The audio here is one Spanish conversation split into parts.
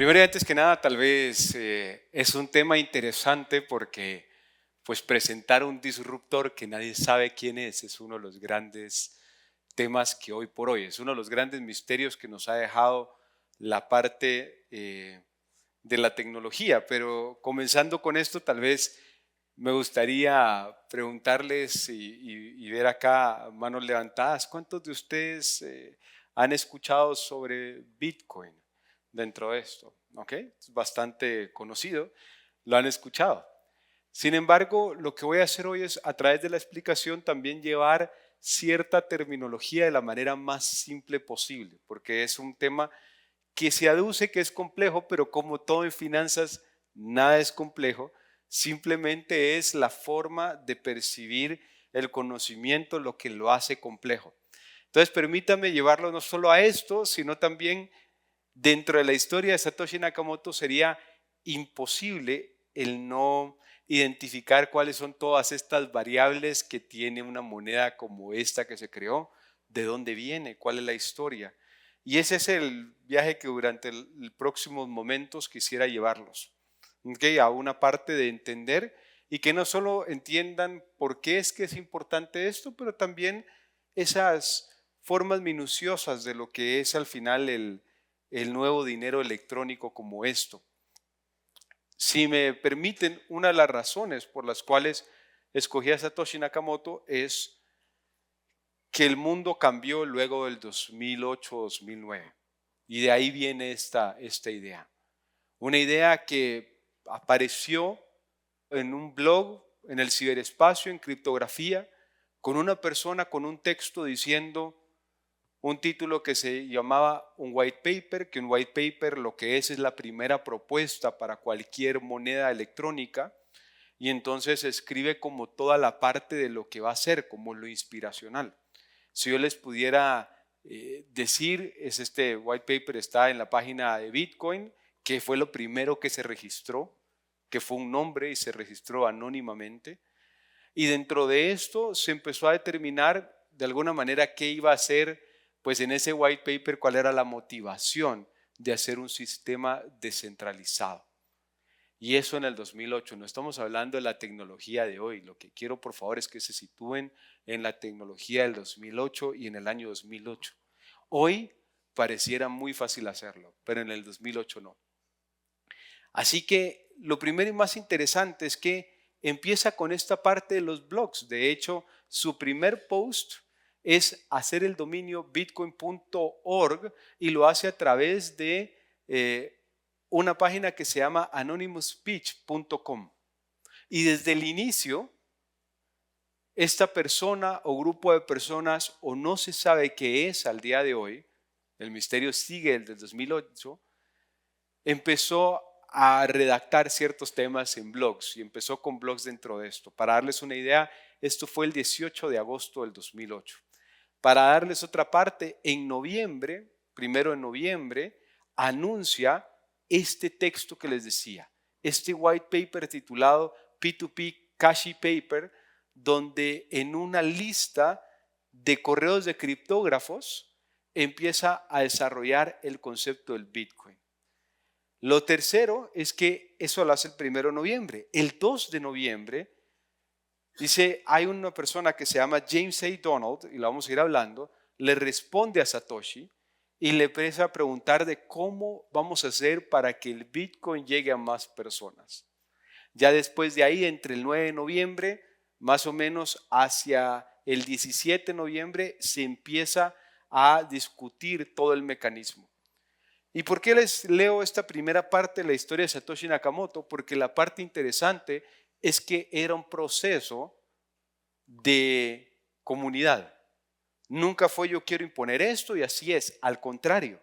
Primero y antes que nada, tal vez es un tema interesante porque pues presentar un disruptor que nadie sabe quién es uno de los grandes temas que hoy por hoy, es uno de los grandes misterios que nos ha dejado la parte de la tecnología. Pero comenzando con esto, tal vez me gustaría preguntarles y ver acá manos levantadas, ¿cuántos de ustedes han escuchado sobre Bitcoin dentro de esto? ¿Ok? Es bastante conocido, lo han escuchado. Sin embargo, lo que voy a hacer hoy es, a través de la explicación, también llevar cierta terminología de la manera más simple posible, porque es un tema que se aduce que es complejo, pero como todo en finanzas, nada es complejo, simplemente es la forma de percibir el conocimiento lo que lo hace complejo. Entonces, permítame llevarlo no solo a esto, sino también dentro de la historia de Satoshi Nakamoto sería imposible el no identificar cuáles son todas estas variables que tiene una moneda como esta que se creó, de dónde viene, cuál es la historia. Y ese es el viaje que durante los próximos momentos quisiera llevarlos, ¿okay? A una parte de entender y que no solo entiendan por qué es que es importante esto, pero también esas formas minuciosas de lo que es al final el nuevo dinero electrónico como esto. Si me permiten, una de las razones por las cuales escogí a Satoshi Nakamoto es que el mundo cambió luego del 2008-2009. Y de ahí viene esta idea. Una idea que apareció en un blog, en el ciberespacio, en criptografía, con una persona con un texto diciendo un título que se llamaba un white paper, que un white paper lo que es la primera propuesta para cualquier moneda electrónica, y entonces escribe como toda la parte de lo que va a ser, como lo inspiracional. Si yo les pudiera decir, este white paper está en la página de Bitcoin, que fue lo primero que se registró, que fue un nombre y se registró anónimamente. Y dentro de esto se empezó a determinar de alguna manera qué iba a ser, pues en ese white paper, cuál era la motivación de hacer un sistema descentralizado. Y eso en el 2008, no estamos hablando de la tecnología de hoy. Lo que quiero por favor es que se sitúen en la tecnología del 2008 y en el año 2008. Hoy pareciera muy fácil hacerlo, pero en el 2008 no. Así que lo primero y más interesante es que empieza con esta parte de los blogs. De hecho, su primer post es hacer el dominio bitcoin.org y lo hace a través de una página que se llama anonymousspeech.com. Y desde el inicio, esta persona o grupo de personas, o no se sabe qué es al día de hoy, el misterio sigue desde el 2008, empezó a redactar ciertos temas en blogs y empezó con blogs dentro de esto. Para darles una idea, esto fue el 18 de agosto del 2008. Para darles otra parte, en noviembre, primero de noviembre, anuncia este texto que les decía, este white paper titulado P2P Cashy Paper, donde en una lista de correos de criptógrafos empieza a desarrollar el concepto del Bitcoin. Lo tercero es que eso lo hace el 1 de noviembre. El 2 de noviembre, dice, hay una persona que se llama James A. Donald, y lo vamos a ir hablando, le responde a Satoshi y le empieza a preguntar de cómo vamos a hacer para que el Bitcoin llegue a más personas. Ya después de ahí, entre el 9 de noviembre, más o menos hacia el 17 de noviembre, se empieza a discutir todo el mecanismo. ¿Y por qué les leo esta primera parte de la historia de Satoshi Nakamoto? Porque la parte interesante es que era un proceso de comunidad. Nunca fue yo quiero imponer esto y así es, al contrario.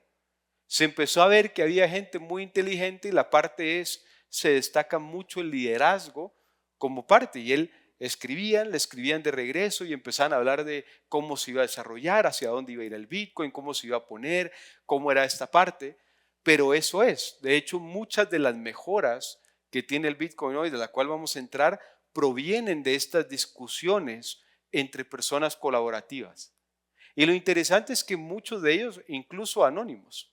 Se empezó a ver que había gente muy inteligente y la parte es, se destaca mucho el liderazgo como parte. Y él le escribían de regreso y empezaban a hablar de cómo se iba a desarrollar, hacia dónde iba a ir el Bitcoin, cómo se iba a poner, cómo era esta parte. Pero eso es, de hecho, muchas de las mejoras que tiene el Bitcoin hoy, de la cual vamos a entrar, provienen de estas discusiones entre personas colaborativas. Y lo interesante es que muchos de ellos, incluso anónimos.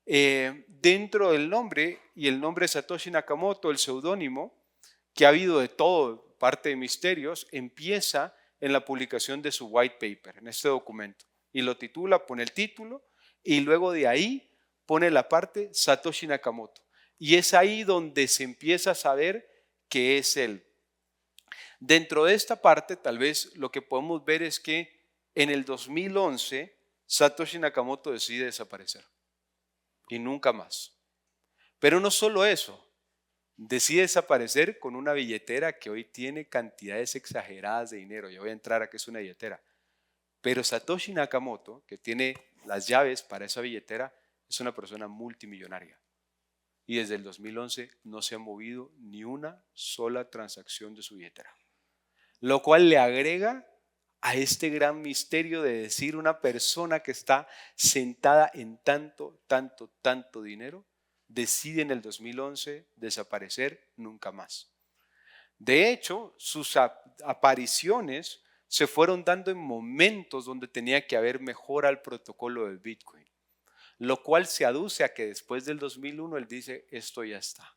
dentro del nombre, y el nombre Satoshi Nakamoto, el seudónimo, que ha habido de todo, parte de misterios, empieza en la publicación de su white paper, en este documento, y lo titula, pone el título, y luego de ahí pone la parte Satoshi Nakamoto. Y es ahí donde se empieza a saber que es él. Dentro de esta parte, tal vez lo que podemos ver es que en el 2011 Satoshi Nakamoto decide desaparecer y nunca más. Pero no solo eso, decide desaparecer con una billetera que hoy tiene cantidades exageradas de dinero. Ya voy a entrar a qué es una billetera. Pero Satoshi Nakamoto, que tiene las llaves para esa billetera, es una persona multimillonaria. Y desde el 2011 no se ha movido ni una sola transacción de su billetera. Lo cual le agrega a este gran misterio de decir una persona que está sentada en tanto dinero, decide en el 2011 desaparecer nunca más. De hecho, sus apariciones se fueron dando en momentos donde tenía que haber mejora al protocolo del Bitcoin, lo cual se aduce a que después del 2001 él dice, esto ya está.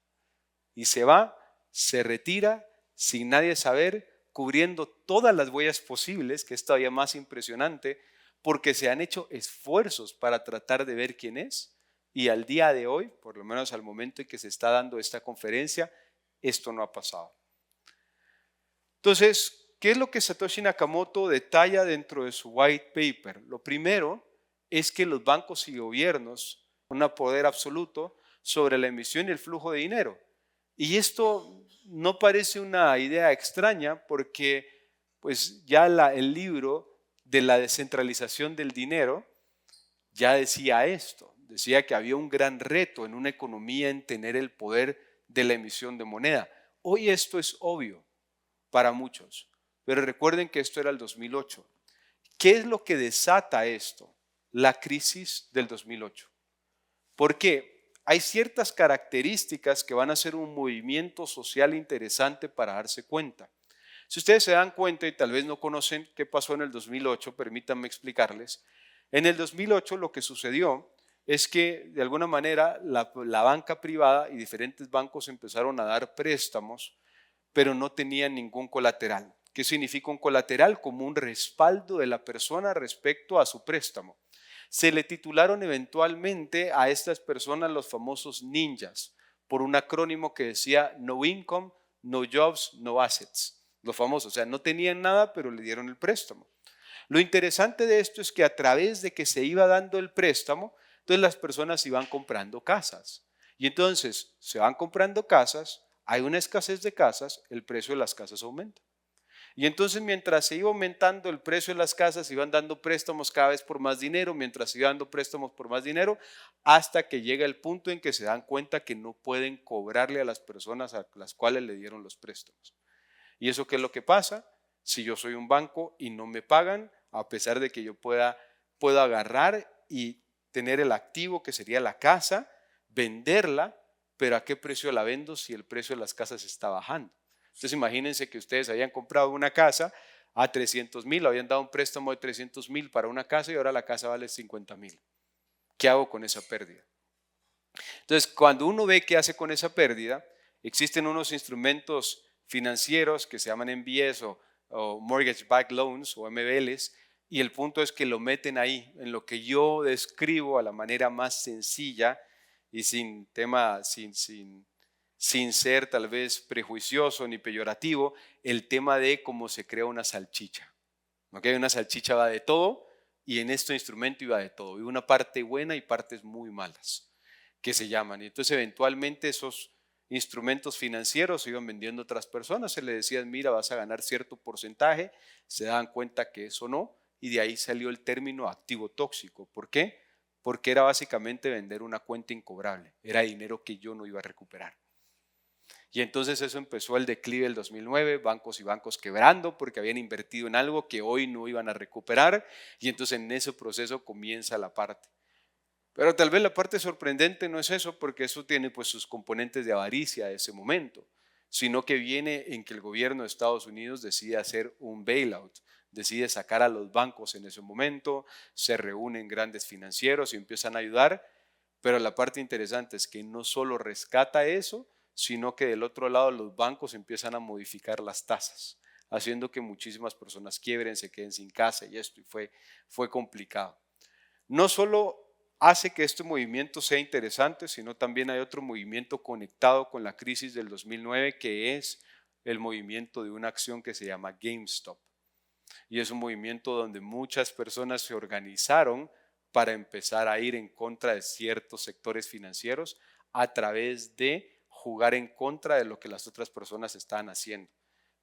Y se va, se retira, sin nadie saber, cubriendo todas las huellas posibles, que es todavía más impresionante, porque se han hecho esfuerzos para tratar de ver quién es, y al día de hoy, por lo menos al momento en que se está dando esta conferencia, esto no ha pasado. Entonces, ¿qué es lo que Satoshi Nakamoto detalla dentro de su white paper? Lo primero es que los bancos y gobiernos tienen un poder absoluto sobre la emisión y el flujo de dinero. Y esto no parece una idea extraña porque pues ya el libro de la descentralización del dinero ya decía esto, decía que había un gran reto en una economía en tener el poder de la emisión de moneda. Hoy esto es obvio para muchos, pero recuerden que esto era el 2008. ¿Qué es lo que desata esto? La crisis del 2008. ¿Por qué? Hay ciertas características que van a ser un movimiento social interesante para darse cuenta. Si ustedes se dan cuenta y tal vez no conocen qué pasó en el 2008, permítanme explicarles. En el 2008 lo que sucedió es que de alguna manera la banca privada y diferentes bancos empezaron a dar préstamos, pero no tenían ningún colateral. ¿Qué significa un colateral? Como un respaldo de la persona respecto a su préstamo. Se le titularon eventualmente a estas personas los famosos ninjas, por un acrónimo que decía no income, no jobs, no assets. Los famosos, o sea, no tenían nada, pero le dieron el préstamo. Lo interesante de esto es que a través de que se iba dando el préstamo, entonces las personas iban comprando casas. Y entonces se van comprando casas, hay una escasez de casas, el precio de las casas aumenta. Y entonces mientras se iba aumentando el precio de las casas, iban dando préstamos cada vez por más dinero, mientras se iban dando préstamos por más dinero, hasta que llega el punto en que se dan cuenta que no pueden cobrarle a las personas a las cuales le dieron los préstamos. ¿Y eso qué es lo que pasa? Si yo soy un banco y no me pagan, a pesar de que yo pueda agarrar y tener el activo que sería la casa, venderla, pero ¿a qué precio la vendo si el precio de las casas está bajando? Entonces imagínense que ustedes habían comprado una casa a 300,000, habían dado un préstamo de 300,000 para una casa y ahora la casa vale 50,000. ¿Qué hago con esa pérdida? Entonces, cuando uno ve qué hace con esa pérdida, existen unos instrumentos financieros que se llaman MBS o Mortgage Backed Loans o MBLs, y el punto es que lo meten ahí, en lo que yo describo a la manera más sencilla y sin ser tal vez prejuicioso ni peyorativo, el tema de cómo se crea una salchicha. ¿Okay? Una salchicha va de todo y en este instrumento iba de todo. Y una parte buena y partes muy malas que se llaman. Y entonces eventualmente esos instrumentos financieros se iban vendiendo a otras personas. Se le decían, mira, vas a ganar cierto porcentaje. Se daban cuenta que eso no. Y de ahí salió el término activo tóxico. ¿Por qué? Porque era básicamente vender una cuenta incobrable. Era dinero que yo no iba a recuperar. Y entonces eso empezó el declive del 2009, bancos y bancos quebrando porque habían invertido en algo que hoy no iban a recuperar, y entonces en ese proceso comienza la parte. Pero tal vez la parte sorprendente no es eso, porque eso tiene pues sus componentes de avaricia de ese momento, sino que viene en que el gobierno de Estados Unidos decide hacer un bailout, decide sacar a los bancos en ese momento, se reúnen grandes financieros y empiezan a ayudar, Pero la parte interesante es que no solo rescata eso, sino que del otro lado los bancos empiezan a modificar las tasas, haciendo que muchísimas personas quiebren, se queden sin casa y esto, y fue complicado. No solo hace que este movimiento sea interesante, sino también hay otro movimiento conectado con la crisis del 2009, que es el movimiento de una acción que se llama GameStop. Y es un movimiento donde muchas personas se organizaron para empezar a ir en contra de ciertos sectores financieros a través de jugar en contra de lo que las otras personas estaban haciendo.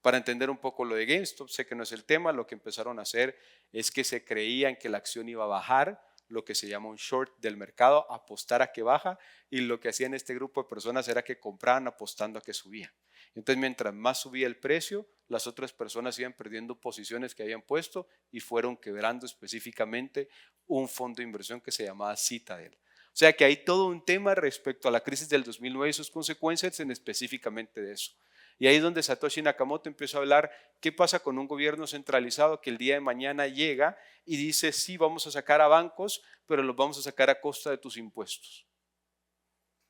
Para entender un poco lo de GameStop, sé que no es el tema, lo que empezaron a hacer es que se creían que la acción iba a bajar, lo que se llama un short del mercado, apostar a que baja, y lo que hacían este grupo de personas era que compraban apostando a que subía. Entonces, mientras más subía el precio, las otras personas iban perdiendo posiciones que habían puesto y fueron quebrando específicamente un fondo de inversión que se llamaba Citadel. O sea que hay todo un tema respecto a la crisis del 2009 y sus consecuencias en específicamente de eso. Y ahí es donde Satoshi Nakamoto empieza a hablar qué pasa con un gobierno centralizado que el día de mañana llega y dice, sí, vamos a sacar a bancos, pero los vamos a sacar a costa de tus impuestos.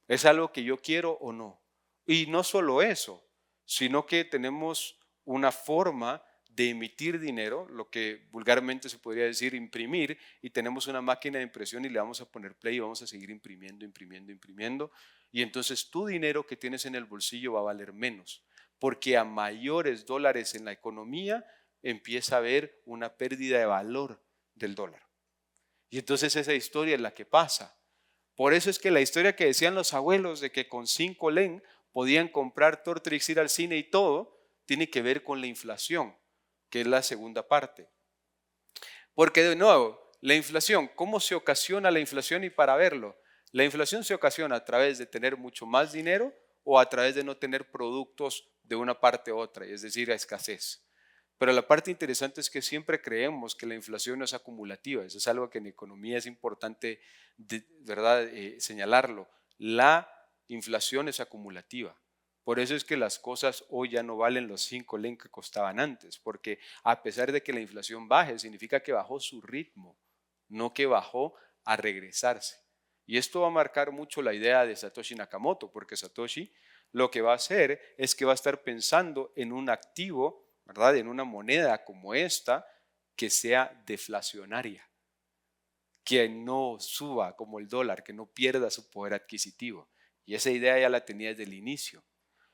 ¿Es algo que yo quiero o no? Y no solo eso, sino que tenemos una forma de emitir dinero, lo que vulgarmente se podría decir imprimir, y tenemos una máquina de impresión y le vamos a poner play y vamos a seguir imprimiendo, imprimiendo, imprimiendo, y entonces tu dinero que tienes en el bolsillo va a valer menos, porque a mayores dólares en la economía empieza a haber una pérdida de valor del dólar. Y entonces esa historia es la que pasa. Por eso es que la historia que decían los abuelos de que con 5 len podían comprar Tortrix, ir al cine y todo, tiene que ver con la inflación, que es la segunda parte. Porque de nuevo, la inflación, ¿cómo se ocasiona la inflación? Y para verlo, la inflación se ocasiona a través de tener mucho más dinero o a través de no tener productos de una parte a otra, es decir, a escasez. Pero la parte interesante es que siempre creemos que la inflación no es acumulativa. Eso es algo que en economía es importante, ¿verdad? Señalarlo. La inflación es acumulativa. Por eso es que las cosas hoy ya no valen los 5 len que costaban antes, porque a pesar de que la inflación baje, significa que bajó su ritmo, no que bajó a regresarse. Y esto va a marcar mucho la idea de Satoshi Nakamoto, porque Satoshi lo que va a hacer es que va a estar pensando en un activo, ¿verdad? En una moneda como esta que sea deflacionaria, que no suba como el dólar, que no pierda su poder adquisitivo. Y esa idea ya la tenía desde el inicio.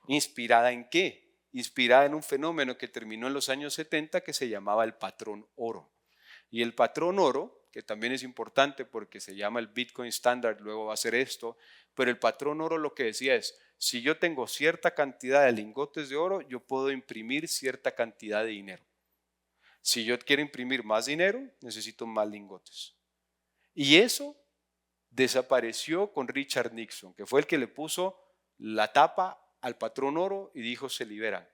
¿Inspirada en qué? Inspirada en un fenómeno que terminó en los años 70 que se llamaba el patrón oro. Y el patrón oro, que también es importante porque se llama el Bitcoin Standard, luego va a ser esto, pero el patrón oro lo que decía es, si yo tengo cierta cantidad de lingotes de oro, yo puedo imprimir cierta cantidad de dinero. Si yo quiero imprimir más dinero, necesito más lingotes. Y eso desapareció con Richard Nixon, que fue el que le puso la tapa al patrón oro y dijo se liberan.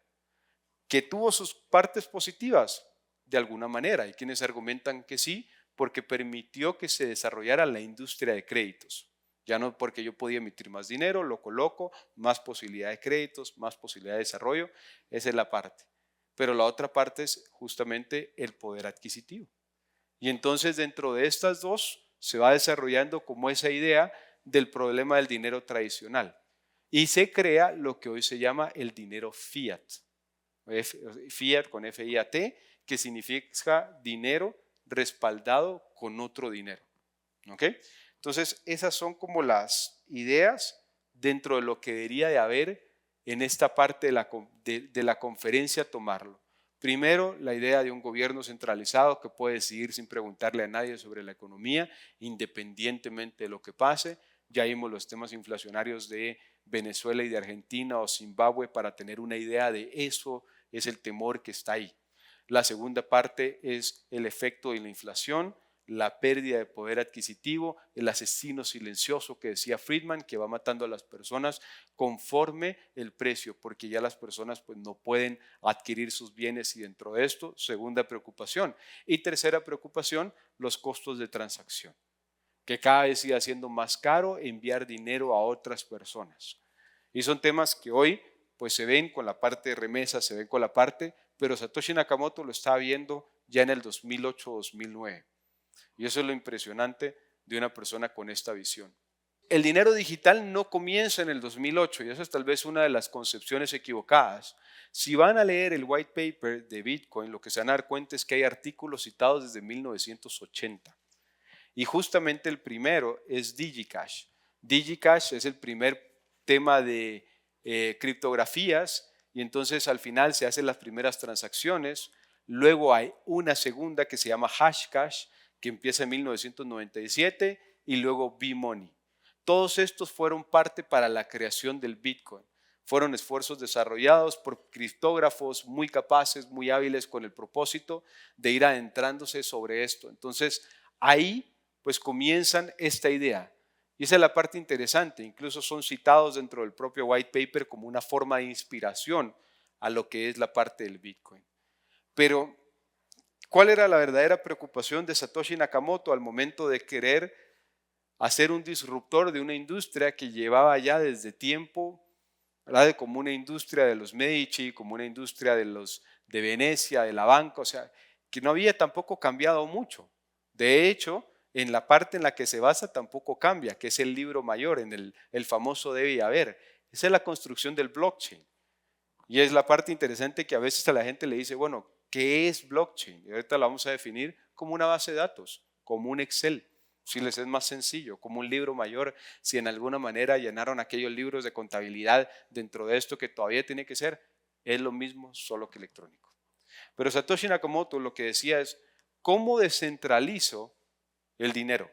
Que tuvo sus partes positivas, de alguna manera. Hay quienes argumentan que sí, porque permitió que se desarrollara la industria de créditos. Ya no porque yo podía emitir más dinero, lo coloco, más posibilidad de créditos, más posibilidad de desarrollo. Esa es la parte. Pero la otra parte es justamente el poder adquisitivo. Y entonces dentro de estas dos se va desarrollando como esa idea del problema del dinero tradicional. Y se crea lo que hoy se llama el dinero fiat. Fiat con F-I-A-T, que significa dinero respaldado con otro dinero. ¿Ok? Entonces, esas son como las ideas dentro de lo que debería de haber en esta parte de la conferencia tomarlo. Primero, la idea de un gobierno centralizado que puede decidir sin preguntarle a nadie sobre la economía, independientemente de lo que pase. Ya vimos los temas inflacionarios de Venezuela y de Argentina o Zimbabue para tener una idea de eso, es el temor que está ahí. La segunda parte es el efecto de la inflación, la pérdida de poder adquisitivo, el asesino silencioso que decía Friedman, que va matando a las personas conforme el precio, porque ya las personas pues, no pueden adquirir sus bienes y dentro de esto, segunda preocupación. Y tercera preocupación, los costos de transacción, que cada vez sigue siendo más caro enviar dinero a otras personas. Y son temas que hoy pues se ven con la parte de remesas, se ven con la parte, pero Satoshi Nakamoto lo estaba viendo ya en el 2008-2009. Y eso es lo impresionante de una persona con esta visión. el dinero digital no comienza en el 2008 y esa es tal vez una de las concepciones equivocadas. Si van a leer el white paper de Bitcoin, lo que se van a dar cuenta es que hay artículos citados desde 1980. Y justamente el primero es DigiCash. DigiCash es el primer tema de criptografías y entonces al final se hacen las primeras transacciones. Luego hay una segunda que se llama Hashcash, que empieza en 1997 y luego B-Money. Todos estos fueron parte para la creación del Bitcoin. Fueron esfuerzos desarrollados por criptógrafos muy capaces, muy hábiles con el propósito de ir adentrándose sobre esto. Entonces, ahí pues comienzan esta idea. Y esa es la parte interesante. Incluso son citados dentro del propio white paper como una forma de inspiración a lo que es la parte del Bitcoin. Pero, ¿cuál era la verdadera preocupación de Satoshi Nakamoto al momento de querer hacer un disruptor de una industria que llevaba ya desde tiempo, ¿verdad? Como una industria de los Medici, como una industria de Venecia, de la banca, o sea, que no había tampoco cambiado mucho. De hecho, en la parte en la que se basa tampoco cambia, que es el libro mayor, en el famoso debe y haber. Esa es la construcción del blockchain. Y es la parte interesante que a veces a la gente le dice, bueno, ¿qué es blockchain? Y ahorita la vamos a definir como una base de datos, como un Excel, si les es más sencillo, como un libro mayor, si en alguna manera llenaron aquellos libros de contabilidad dentro de esto que todavía tiene que ser, es lo mismo, solo que electrónico. Pero Satoshi Nakamoto lo que decía es, ¿cómo descentralizo el dinero?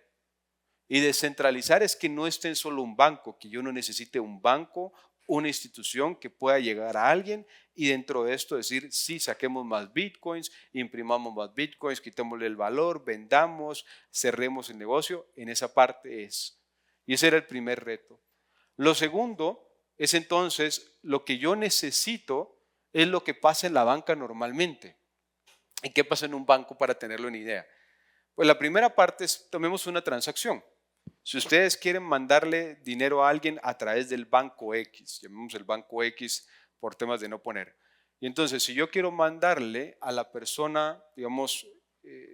Y descentralizar es que no esté en solo un banco, que yo no necesite un banco, una institución que pueda llegar a alguien y dentro de esto decir, sí, saquemos más bitcoins, imprimamos más bitcoins, quitémosle el valor, vendamos, cerremos el negocio. En esa parte es. Y ese era el primer reto. Lo segundo es entonces, lo que yo necesito es lo que pasa en la banca normalmente. ¿Y qué pasa en un banco para tenerlo en idea? Pues la primera parte es, tomemos una transacción. Si ustedes quieren mandarle dinero a alguien a través del banco X, llamemos el banco X por temas de no poner. Y entonces, si yo quiero mandarle a la persona, digamos,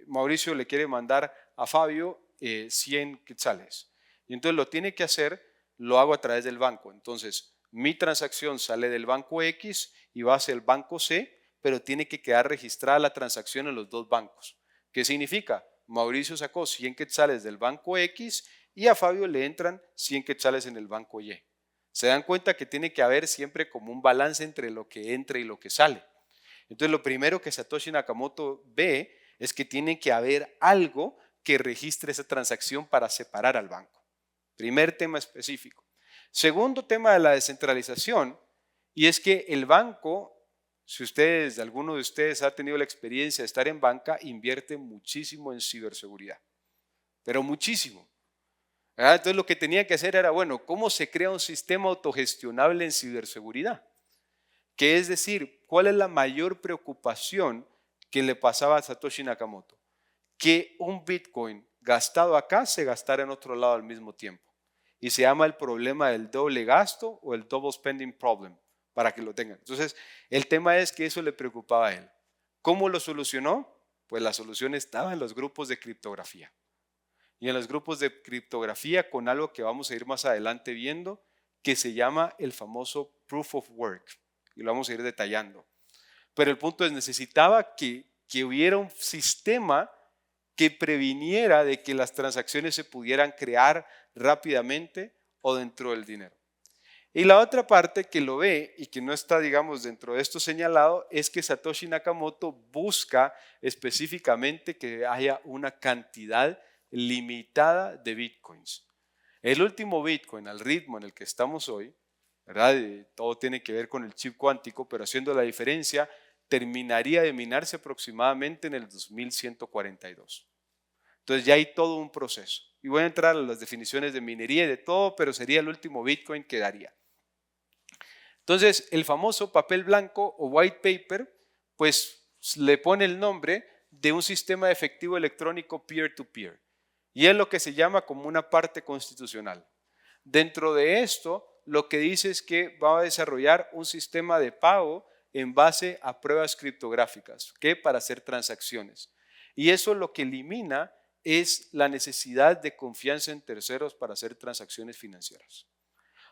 Mauricio le quiere mandar a Fabio 100 quetzales. Y entonces lo tiene que hacer, lo hago a través del banco. Entonces, mi transacción sale del banco X y va hacia el banco C, pero tiene que quedar registrada la transacción en los dos bancos. ¿Qué significa? Mauricio sacó 100 quetzales del banco X y a Fabio le entran 100 quetzales en el banco Y. Se dan cuenta que tiene que haber siempre como un balance entre lo que entra y lo que sale. Entonces lo primero que Satoshi Nakamoto ve es que tiene que haber algo que registre esa transacción para separar al banco. Primer tema específico. Segundo tema de la descentralización, y es que el banco, si alguno de ustedes ha tenido la experiencia de estar en banca, invierte muchísimo en ciberseguridad, pero muchísimo. Entonces lo que tenía que hacer era, bueno, ¿cómo se crea un sistema autogestionable en ciberseguridad? Que es decir, ¿cuál es la mayor preocupación que le pasaba a Satoshi Nakamoto? Que un Bitcoin gastado acá se gastara en otro lado al mismo tiempo. Y se llama el problema del doble gasto o el double spending problem, para que lo tengan. Entonces, el tema es que eso le preocupaba a él. ¿Cómo lo solucionó? Pues la solución estaba en los grupos de criptografía. Y en los grupos de criptografía con algo que vamos a ir más adelante viendo, que se llama el famoso Proof of Work. Y lo vamos a ir detallando. Pero el punto es, necesitaba que hubiera un sistema que previniera de que las transacciones se pudieran crear rápidamente o dentro del dinero. Y la otra parte que lo ve y que no está, digamos, dentro de esto señalado es que Satoshi Nakamoto busca específicamente que haya una cantidad limitada de bitcoins. El último bitcoin al ritmo en el que estamos hoy, ¿verdad? Todo tiene que ver con el chip cuántico, pero haciendo la diferencia, terminaría de minarse aproximadamente en el 2142. Entonces ya hay todo un proceso. Y voy a entrar a las definiciones de minería y de todo, pero sería el último bitcoin que daría. Entonces, el famoso papel blanco o white paper, pues le pone el nombre de un sistema de efectivo electrónico peer-to-peer. Y es lo que se llama como una parte constitucional. Dentro de esto, lo que dice es que va a desarrollar un sistema de pago en base a pruebas criptográficas, que para hacer transacciones. Y eso lo que elimina es la necesidad de confianza en terceros para hacer transacciones financieras.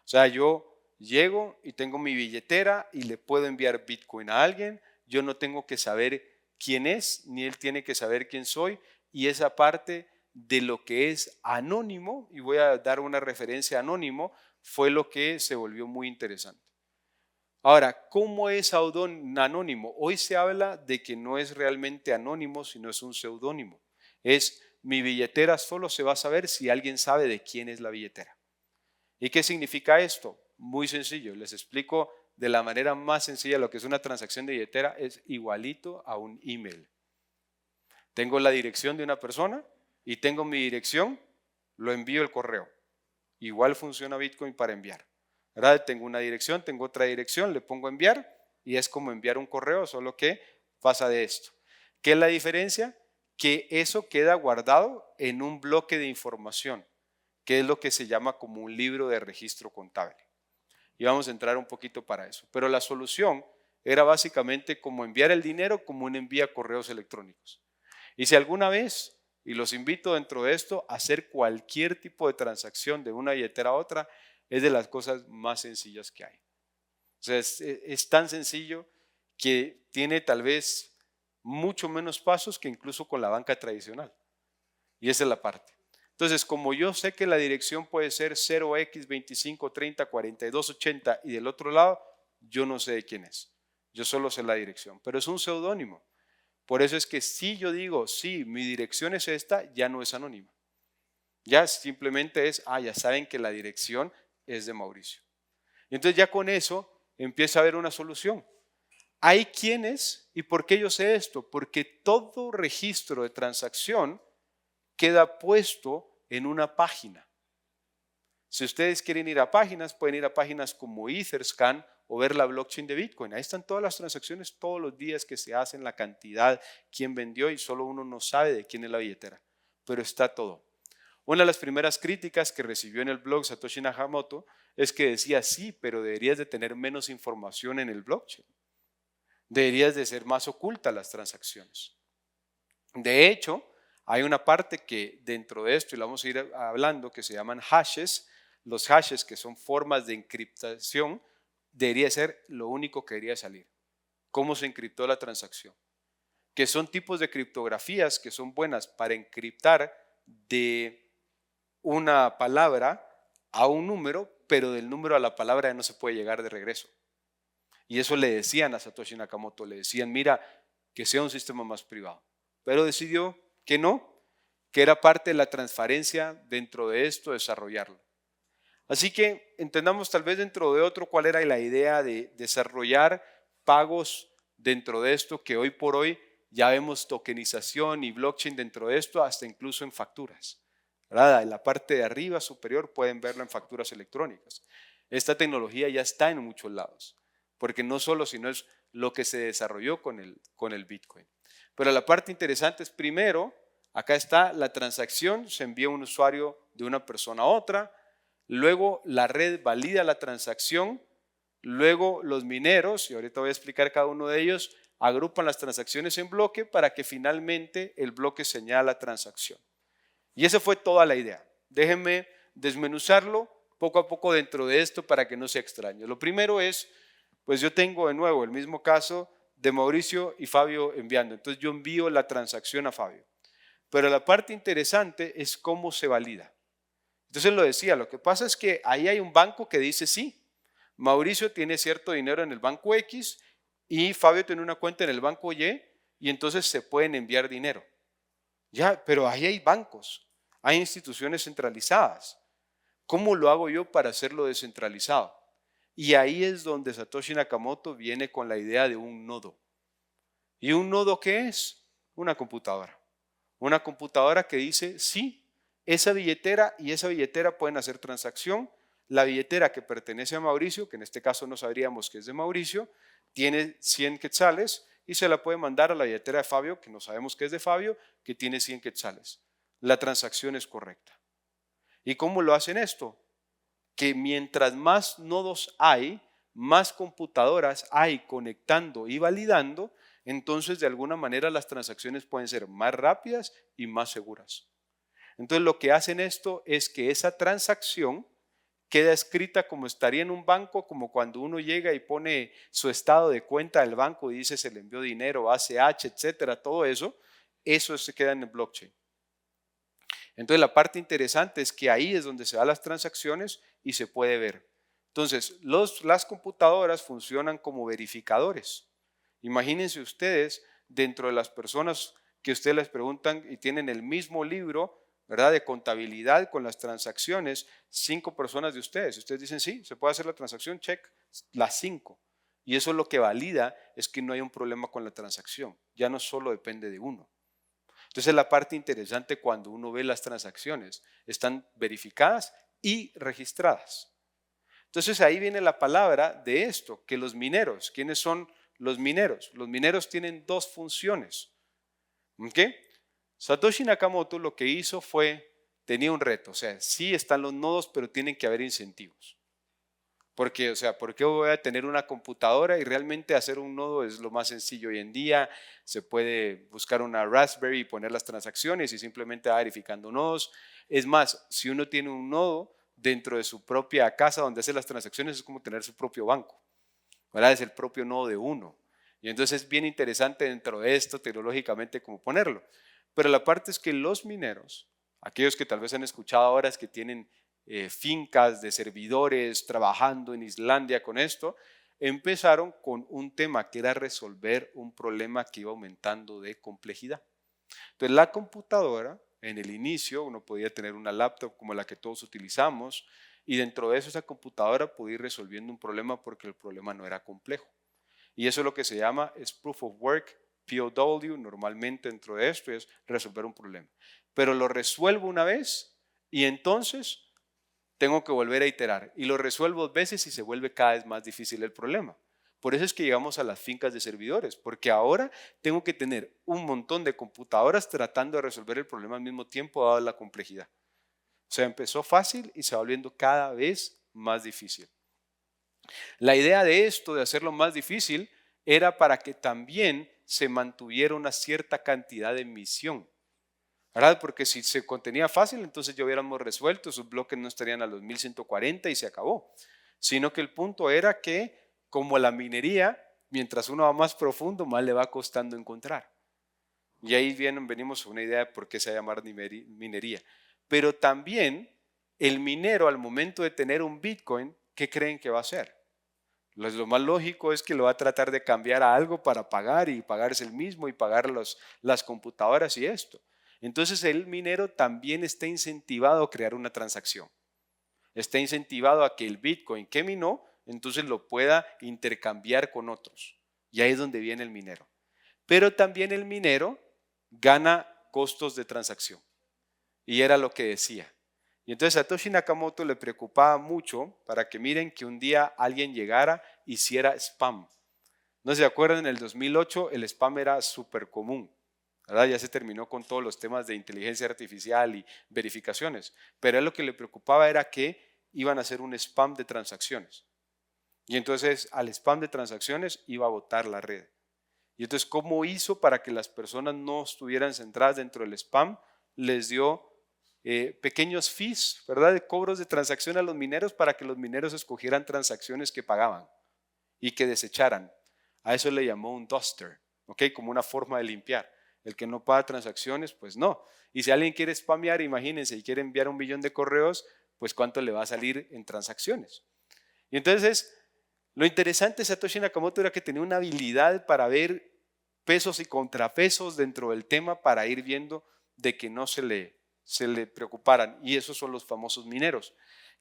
O sea, yo llego y tengo mi billetera y le puedo enviar Bitcoin a alguien, yo no tengo que saber quién es, ni él tiene que saber quién soy, y esa parte de lo que es anónimo, y voy a dar una referencia anónimo, fue lo que se volvió muy interesante. Ahora, ¿cómo es anónimo? Hoy se habla de que no es realmente anónimo, sino es un seudónimo. Es mi billetera, solo se va a saber si alguien sabe de quién es la billetera. ¿Y qué significa esto? Muy sencillo, les explico de la manera más sencilla lo que es una transacción de billetera, es igualito a un email. Tengo la dirección de una persona y tengo mi dirección, lo envío el correo. Igual funciona Bitcoin para enviar. ¿Verdad? Tengo una dirección, tengo otra dirección, le pongo enviar y es como enviar un correo, solo que pasa de esto. ¿Qué es la diferencia? Que eso queda guardado en un bloque de información, que es lo que se llama como un libro de registro contable. Y vamos a entrar un poquito para eso. Pero la solución era básicamente como enviar el dinero como un envía correos electrónicos. Y si alguna vez, y los invito dentro de esto, a hacer cualquier tipo de transacción de una billetera a otra, es de las cosas más sencillas que hay. O sea, es tan sencillo que tiene tal vez mucho menos pasos que incluso con la banca tradicional. Y esa es la parte. Entonces, como yo sé que la dirección puede ser 0x25304280 y del otro lado, yo no sé de quién es. Yo solo sé la dirección, pero es un seudónimo. Por eso es que si yo digo, sí, mi dirección es esta, ya no es anónima. Ya simplemente es, ya saben que la dirección es de Mauricio. Y entonces ya con eso empieza a haber una solución. Hay quienes, ¿y por qué yo sé esto? Porque todo registro de transacción queda puesto en una página. Si ustedes quieren ir a páginas, pueden ir a páginas como Etherscan o ver la blockchain de Bitcoin. Ahí están todas las transacciones todos los días que se hacen, la cantidad, quién vendió y solo uno no sabe de quién es la billetera, pero está todo. Una de las primeras críticas que recibió en el blog Satoshi Nakamoto es que decía, sí, pero deberías de tener menos información en el blockchain. Deberías de ser más ocultas las transacciones. De hecho, hay una parte que dentro de esto, y lo vamos a ir hablando, que se llaman hashes. Los hashes, que son formas de encriptación, debería ser lo único que debería salir. ¿Cómo se encriptó la transacción? Que son tipos de criptografías que son buenas para encriptar de una palabra a un número, pero del número a la palabra ya no se puede llegar de regreso. Y eso le decían a Satoshi Nakamoto, le decían, mira, que sea un sistema más privado. Pero decidió que no, que era parte de la transparencia dentro de esto, desarrollarlo. Así que entendamos tal vez dentro de otro cuál era la idea de desarrollar pagos dentro de esto, que hoy por hoy ya vemos tokenización y blockchain dentro de esto, hasta incluso en facturas. ¿Verdad? En la parte de arriba superior pueden verlo en facturas electrónicas. Esta tecnología ya está en muchos lados, porque no solo, sino es lo que se desarrolló con el Bitcoin. Pero la parte interesante es, primero, acá está la transacción, se envía un usuario de una persona a otra, luego la red valida la transacción, luego los mineros, y ahorita voy a explicar cada uno de ellos, agrupan las transacciones en bloque para que finalmente el bloque señale la transacción. Y esa fue toda la idea. Déjenme desmenuzarlo poco a poco dentro de esto para que no sea extraño. Lo primero es, pues yo tengo de nuevo el mismo caso de Mauricio y Fabio enviando. Entonces yo envío la transacción a Fabio. Pero la parte interesante es cómo se valida. Entonces lo decía, lo que pasa es que ahí hay un banco que dice sí, Mauricio tiene cierto dinero en el banco X y Fabio tiene una cuenta en el banco Y y entonces se pueden enviar dinero. Ya, pero ahí hay bancos, hay instituciones centralizadas. ¿Cómo lo hago yo para hacerlo descentralizado? Y ahí es donde Satoshi Nakamoto viene con la idea de un nodo. ¿Y un nodo qué es? Una computadora. Una computadora que dice, sí, esa billetera y esa billetera pueden hacer transacción. La billetera que pertenece a Mauricio, que en este caso no sabríamos que es de Mauricio, tiene 100 quetzales y se la puede mandar a la billetera de Fabio, que no sabemos que es de Fabio, que tiene 100 quetzales. La transacción es correcta. ¿Y cómo lo hacen esto? Que mientras más nodos hay, más computadoras hay conectando y validando, entonces de alguna manera las transacciones pueden ser más rápidas y más seguras. Entonces lo que hacen esto es que esa transacción queda escrita como estaría en un banco, como cuando uno llega y pone su estado de cuenta del banco y dice se le envió dinero, ACH, etcétera, todo eso se queda en el blockchain. Entonces la parte interesante es que ahí es donde se dan las transacciones y se puede ver. Entonces las computadoras funcionan como verificadores. Imagínense ustedes dentro de las personas que ustedes les preguntan y tienen el mismo libro, ¿verdad?, de contabilidad con las transacciones, 5 personas de ustedes. Ustedes dicen, sí, se puede hacer la transacción, check, las 5. Y eso lo que valida es que no hay un problema con la transacción. Ya no solo depende de uno. Entonces la parte interesante cuando uno ve las transacciones, están verificadas y registradas. Entonces ahí viene la palabra de esto, que los mineros, ¿quiénes son los mineros? Los mineros tienen dos funciones. ¿Okay? Satoshi Nakamoto lo que hizo fue, tenía un reto, o sea, sí están los nodos, pero tienen que haber incentivos. Porque, o sea, ¿por qué voy a tener una computadora y realmente hacer un nodo es lo más sencillo hoy en día? Se puede buscar una Raspberry y poner las transacciones y simplemente va verificando nodos. Es más, si uno tiene un nodo dentro de su propia casa donde hace las transacciones, es como tener su propio banco, ¿verdad? Es el propio nodo de uno. Y entonces es bien interesante dentro de esto tecnológicamente cómo ponerlo. Pero la parte es que los mineros, aquellos que tal vez han escuchado ahora es que tienen fincas de servidores trabajando en Islandia con esto, empezaron con un tema que era resolver un problema que iba aumentando de complejidad. Entonces la computadora, en el inicio uno podía tener una laptop como la que todos utilizamos y dentro de eso esa computadora podía ir resolviendo un problema porque el problema no era complejo. Y eso es lo que se llama es Proof of Work, POW, normalmente dentro de esto es resolver un problema. Pero lo resuelvo una vez y entonces tengo que volver a iterar y lo resuelvo 2 veces y se vuelve cada vez más difícil el problema. Por eso es que llegamos a las fincas de servidores, porque ahora tengo que tener un montón de computadoras tratando de resolver el problema al mismo tiempo dada la complejidad. O sea, empezó fácil y se va volviendo cada vez más difícil. La idea de esto, de hacerlo más difícil, era para que también se mantuviera una cierta cantidad de emisión, ¿verdad? Porque si se contenía fácil, entonces ya hubiéramos resuelto, sus bloques no estarían a los 1140 y se acabó. Sino que el punto era que, como la minería, mientras uno va más profundo, más le va costando encontrar. Y ahí venimos a una idea de por qué se va a llamar minería. Pero también el minero al momento de tener un Bitcoin, ¿qué creen que va a hacer? Lo más lógico es que lo va a tratar de cambiar a algo para pagar y pagarse el mismo y pagar las computadoras y esto. Entonces el minero también está incentivado a crear una transacción. Está incentivado a que el Bitcoin que minó, entonces lo pueda intercambiar con otros. Y ahí es donde viene el minero. Pero también el minero gana costos de transacción. Y era lo que decía. Y entonces a Satoshi Nakamoto le preocupaba mucho para que miren que un día alguien llegara y hiciera spam. ¿No se acuerdan? En el 2008 el spam era súper común, ¿verdad? Ya se terminó con todos los temas de inteligencia artificial y verificaciones. Pero a él lo que le preocupaba era que iban a hacer un spam de transacciones. Y entonces al spam de transacciones iba a botar la red. Y entonces, ¿cómo hizo para que las personas no estuvieran centradas dentro del spam? Les dio pequeños fees, ¿verdad? De cobros de transacción a los mineros para que los mineros escogieran transacciones que pagaban y que desecharan. A eso le llamó un duster, ¿ok? Como una forma de limpiar. El que no paga transacciones, pues no. Y si alguien quiere spamear, imagínense, y quiere enviar 1.000.000 de correos, pues ¿cuánto le va a salir en transacciones? Y entonces, lo interesante de Satoshi Nakamoto era que tenía una habilidad para ver pesos y contrapesos dentro del tema para ir viendo de que no se le preocuparan. Y esos son los famosos mineros.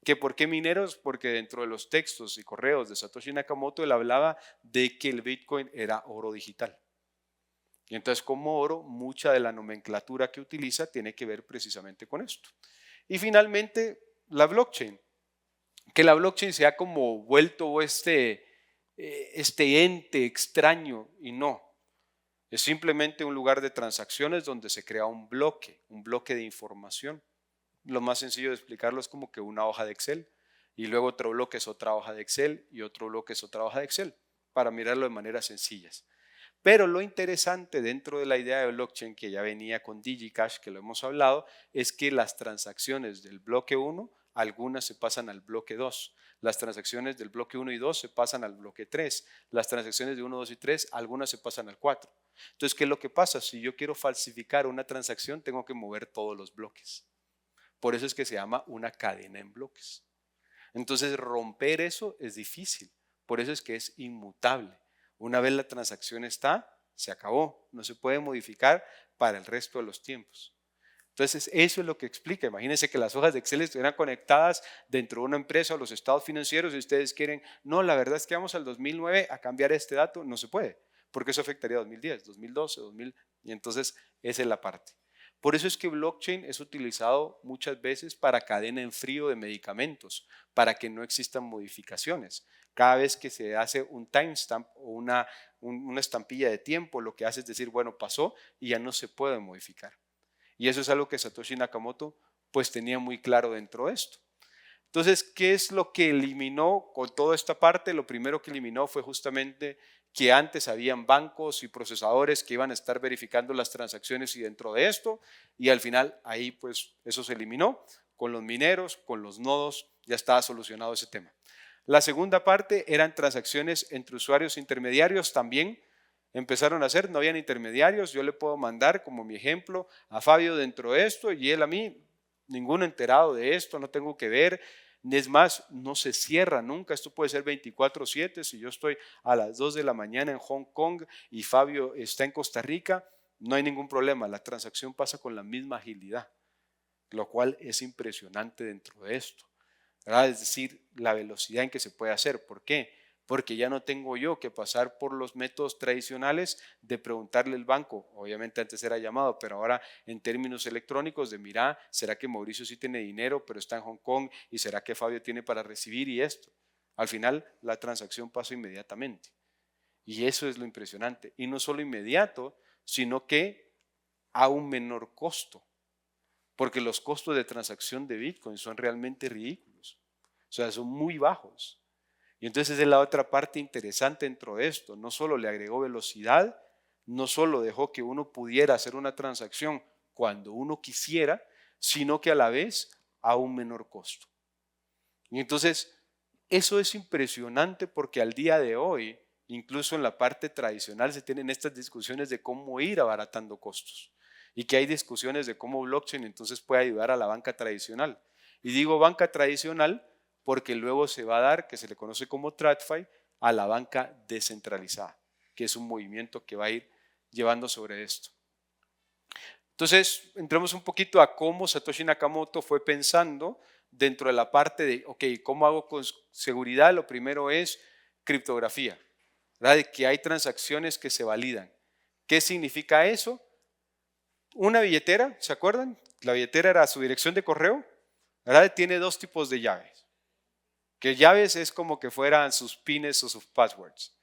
¿Que por qué mineros? Porque dentro de los textos y correos de Satoshi Nakamoto él hablaba de que el Bitcoin era oro digital. Y entonces como oro, mucha de la nomenclatura que utiliza tiene que ver precisamente con esto. Y finalmente, la blockchain. Que la blockchain se ha como vuelto este ente extraño y no. Es simplemente un lugar de transacciones donde se crea un bloque de información. Lo más sencillo de explicarlo es como que una hoja de Excel y luego otro bloque es otra hoja de Excel y otro bloque es otra hoja de Excel para mirarlo de maneras sencillas. Pero lo interesante dentro de la idea de blockchain, que ya venía con DigiCash, que lo hemos hablado, es que las transacciones del bloque 1, algunas se pasan al bloque 2. Las transacciones del bloque 1 y 2 se pasan al bloque 3. Las transacciones de 1, 2 y 3, algunas se pasan al 4. Entonces, ¿qué es lo que pasa? Si yo quiero falsificar una transacción, tengo que mover todos los bloques. Por eso es que se llama una cadena en bloques. Entonces, romper eso es difícil. Por eso es que es inmutable. Una vez la transacción está, se acabó. No se puede modificar para el resto de los tiempos. Entonces, eso es lo que explica. Imagínense que las hojas de Excel estuvieran conectadas dentro de una empresa o los estados financieros y ustedes quieren, no, la verdad es que vamos al 2009 a cambiar este dato. No se puede, porque eso afectaría a 2010, 2012, 2000, y entonces esa es la parte. Por eso es que blockchain es utilizado muchas veces para cadena en frío de medicamentos, para que no existan modificaciones. Cada vez que se hace un timestamp o una estampilla de tiempo, lo que hace es decir, bueno, pasó y ya no se puede modificar. Y eso es algo que Satoshi Nakamoto pues tenía muy claro dentro de esto. Entonces, ¿qué es lo que eliminó con toda esta parte? Lo primero que eliminó fue justamente que antes habían bancos y procesadores que iban a estar verificando las transacciones y dentro de esto, y al final ahí pues eso se eliminó. Con los mineros, con los nodos, ya estaba solucionado ese tema. La segunda parte eran transacciones entre usuarios intermediarios, también empezaron a hacer, no habían intermediarios, yo le puedo mandar como mi ejemplo a Fabio dentro de esto y él a mí, ninguno enterado de esto, no tengo que ver, es más, no se cierra nunca, esto puede ser 24/7, si yo estoy a las 2 de la mañana en Hong Kong y Fabio está en Costa Rica, no hay ningún problema, la transacción pasa con la misma agilidad, lo cual es impresionante dentro de esto, ¿verdad? Es decir, la velocidad en que se puede hacer. ¿Por qué? Porque ya no tengo yo que pasar por los métodos tradicionales de preguntarle al banco, obviamente antes era llamado, pero ahora en términos electrónicos de mira, ¿será que Mauricio sí tiene dinero pero está en Hong Kong y será que Fabio tiene para recibir y esto? Al final la transacción pasa inmediatamente y eso es lo impresionante y no solo inmediato, sino que a un menor costo, porque los costos de transacción de Bitcoin son realmente ridículos, o sea, son muy bajos. Y entonces es la otra parte interesante dentro de esto. No solo le agregó velocidad, no solo dejó que uno pudiera hacer una transacción cuando uno quisiera, sino que a la vez a un menor costo. Y entonces eso es impresionante porque al día de hoy, incluso en la parte tradicional, se tienen estas discusiones de cómo ir abaratando costos. Y que hay discusiones de cómo blockchain entonces puede ayudar a la banca tradicional. Y digo banca tradicional porque luego se va a dar, que se le conoce como TradFi, a la banca descentralizada, que es un movimiento que va a ir llevando sobre esto. Entonces, entremos un poquito a cómo Satoshi Nakamoto fue pensando dentro de la parte de, ok, ¿cómo hago con seguridad? Lo primero es criptografía, ¿verdad? De que hay transacciones que se validan. ¿Qué significa eso? Una billetera, ¿se acuerdan? La billetera era su dirección de correo, ¿verdad? Tiene dos tipos de llaves. Que llaves es como que fueran sus pines o sus passwords.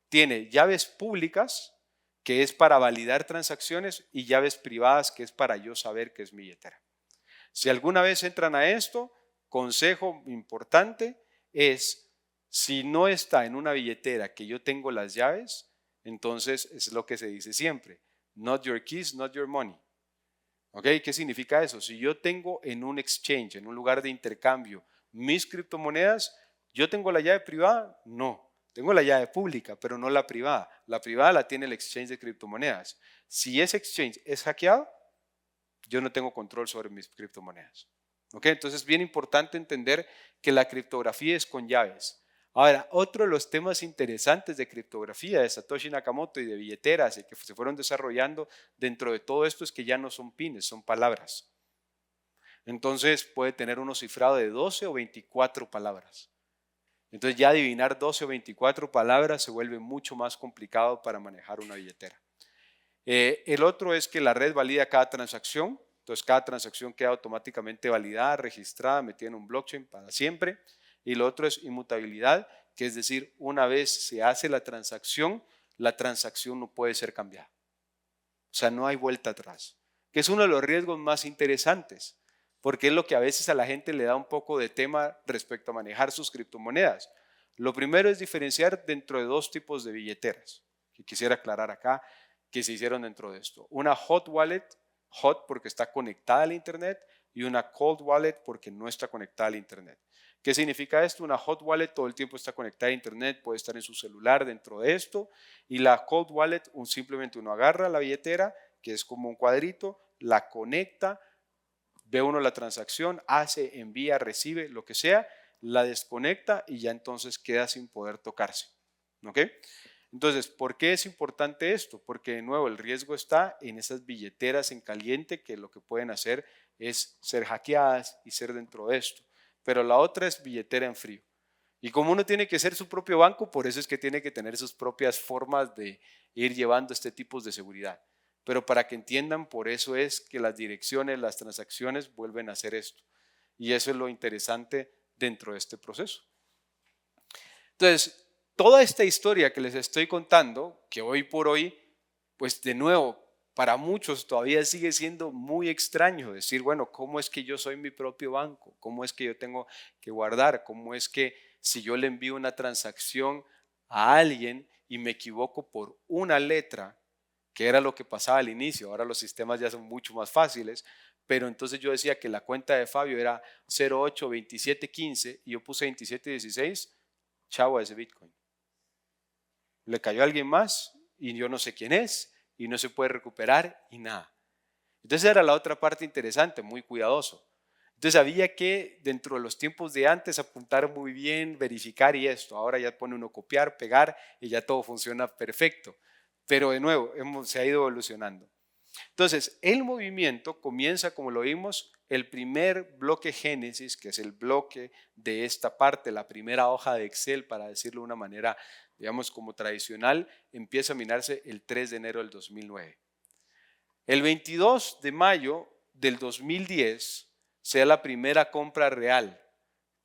Tiene llaves públicas, que es para validar transacciones, y llaves privadas, que es para yo saber que es mi billetera. Si alguna vez entran a esto, consejo importante es, si no está en una billetera que yo tengo las llaves, entonces es lo que se dice siempre, not your keys, not your money. ¿Ok? ¿Qué significa eso? Si yo tengo en un exchange, en un lugar de intercambio, mis criptomonedas, ¿yo tengo la llave privada? No. Tengo la llave pública, pero no la privada. La privada la tiene el exchange de criptomonedas. Si ese exchange es hackeado, yo no tengo control sobre mis criptomonedas. ¿Ok? Entonces es bien importante entender que la criptografía es con llaves. Ahora, otro de los temas interesantes de criptografía de Satoshi Nakamoto y de billeteras y que se fueron desarrollando dentro de todo esto es que ya no son pines, son palabras. Entonces puede tener uno cifrado de 12 o 24 palabras. Entonces ya adivinar 12 o 24 palabras se vuelve mucho más complicado para manejar una billetera. El otro es que la red valida cada transacción. Entonces cada transacción queda automáticamente validada, registrada, metida en un blockchain para siempre. Y lo otro es inmutabilidad, que es decir, una vez se hace la transacción no puede ser cambiada. O sea, no hay vuelta atrás. Que es uno de los riesgos más interesantes, porque es lo que a veces a la gente le da un poco de tema respecto a manejar sus criptomonedas. Lo primero es diferenciar dentro de dos tipos de billeteras. que quisiera aclarar acá, que se hicieron dentro de esto. Una hot wallet, hot porque está conectada al internet, y una cold wallet porque no está conectada al internet. ¿Qué significa esto? Una hot wallet todo el tiempo está conectada a internet, puede estar en su celular dentro de esto, y la cold wallet simplemente uno agarra la billetera, que es como un cuadrito, la conecta, ve uno la transacción, hace, envía, recibe, lo que sea, la desconecta y ya entonces queda sin poder tocarse. ¿Ok? Entonces, ¿por qué es importante esto? Porque de nuevo el riesgo está en esas billeteras en caliente que lo que pueden hacer es ser hackeadas y ser dentro de esto. Pero la otra es billetera en frío. Y como uno tiene que ser su propio banco, por eso es que tiene que tener sus propias formas de ir llevando este tipo de seguridad. Pero para que entiendan, por eso es que las direcciones, las transacciones vuelven a hacer esto. Y eso es lo interesante dentro de este proceso. Entonces, toda esta historia que les estoy contando, que hoy por hoy, pues de nuevo, para muchos todavía sigue siendo muy extraño decir, bueno, ¿cómo es que yo soy mi propio banco? ¿Cómo es que yo tengo que guardar? ¿Cómo es que si yo le envío una transacción a alguien y me equivoco por una letra, que era lo que pasaba al inicio, ahora los sistemas ya son mucho más fáciles, pero entonces yo decía que la cuenta de Fabio era 082715 y yo puse 2716, chavo a ese Bitcoin. Le cayó a alguien más y yo no sé quién es y no se puede recuperar y nada. Entonces era la otra parte interesante, muy cuidadoso. Entonces había que dentro de los tiempos de antes apuntar muy bien, verificar y esto. Ahora ya pone uno copiar, pegar y ya todo funciona perfecto. Pero de nuevo, se ha ido evolucionando. Entonces, el movimiento comienza, como lo vimos, el primer bloque génesis, que es el bloque de esta parte, la primera hoja de Excel, para decirlo de una manera, digamos, como tradicional, empieza a minarse el 3 de enero del 2009. El 22 de mayo del 2010 se da la primera compra real,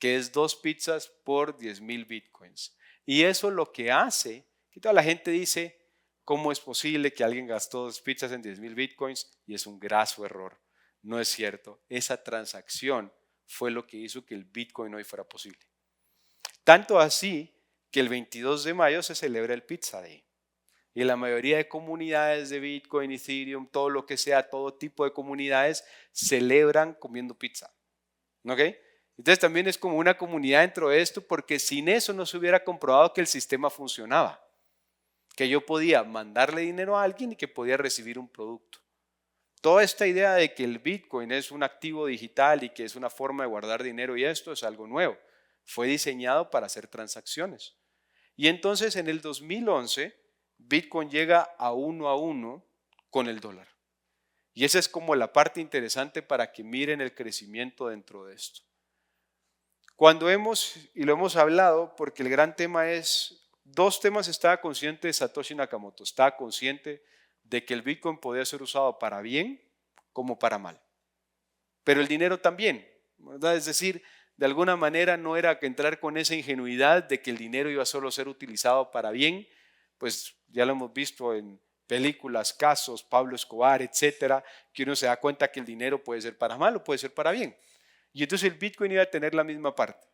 que es 2 pizzas por 10,000 bitcoins. Y eso lo que hace, que toda la gente dice, ¿cómo es posible que alguien gastó 2 pizzas en 10,000 bitcoins? Y es un graso error. No es cierto. Esa transacción fue lo que hizo que el bitcoin hoy fuera posible. Tanto así que el 22 de mayo se celebra el Pizza Day. Y la mayoría de comunidades de Bitcoin, Ethereum, todo lo que sea, todo tipo de comunidades celebran comiendo pizza. ¿Ok? Entonces también es como una comunidad dentro de esto, porque sin eso no se hubiera comprobado que el sistema funcionaba, que yo podía mandarle dinero a alguien y que podía recibir un producto. Toda esta idea de que el Bitcoin es un activo digital y que es una forma de guardar dinero y esto es algo nuevo. Fue diseñado para hacer transacciones. Y entonces en el 2011 Bitcoin llega a 1 con el dólar. Y esa es como la parte interesante para que miren el crecimiento dentro de esto. Cuando y lo hemos hablado, porque el gran tema es, dos temas estaba consciente Satoshi Nakamoto. Estaba consciente de que el Bitcoin podía ser usado para bien como para mal. Pero el dinero también, ¿verdad? Es decir, de alguna manera no era que entrar con esa ingenuidad de que el dinero iba a solo ser utilizado para bien, pues ya lo hemos visto en películas, casos, Pablo Escobar, etcétera, que uno se da cuenta que el dinero puede ser para mal o puede ser para bien. Y entonces el Bitcoin iba a tener la misma parte.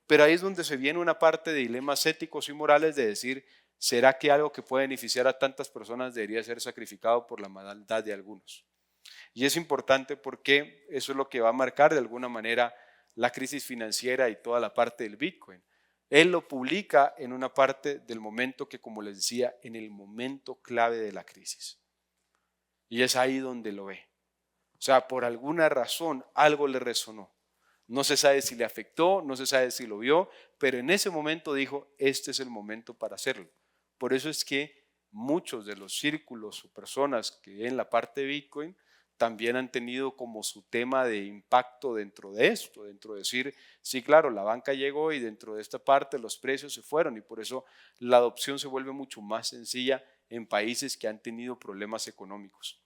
Pero ahí es donde se viene una parte de dilemas éticos y morales de decir, ¿será que algo que puede beneficiar a tantas personas debería ser sacrificado por la maldad de algunos? Y es importante porque eso es lo que va a marcar de alguna manera la crisis financiera y toda la parte del Bitcoin. Él lo publica en una parte del momento que, como les decía, en el momento clave de la crisis. Y es ahí donde lo ve. O sea, por alguna razón algo le resonó. No se sabe si le afectó, no se sabe si lo vio, pero en ese momento dijo, este es el momento para hacerlo. Por eso es que muchos de los círculos o personas que ven la parte de Bitcoin también han tenido como su tema de impacto dentro de esto, dentro de decir, sí, claro, la banca llegó y dentro de esta parte los precios se fueron y por eso la adopción se vuelve mucho más sencilla en países que han tenido problemas económicos.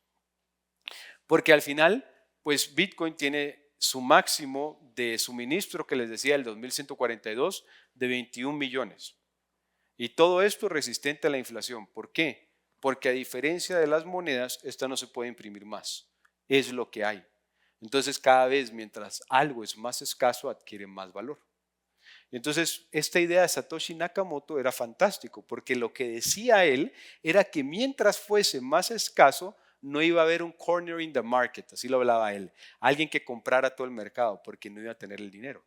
Porque al final, pues Bitcoin tiene su máximo de suministro que les decía el 2142 de 21 millones. Y todo esto es resistente a la inflación. ¿Por qué? Porque a diferencia de las monedas, esta no se puede imprimir más. Es lo que hay. Entonces cada vez mientras algo es más escaso adquiere más valor. Entonces, esta idea de Satoshi Nakamoto era fantástico, porque lo que decía él era que mientras fuese más escaso, no iba a haber un corner in the market, así lo hablaba él, alguien que comprara todo el mercado, porque no iba a tener el dinero.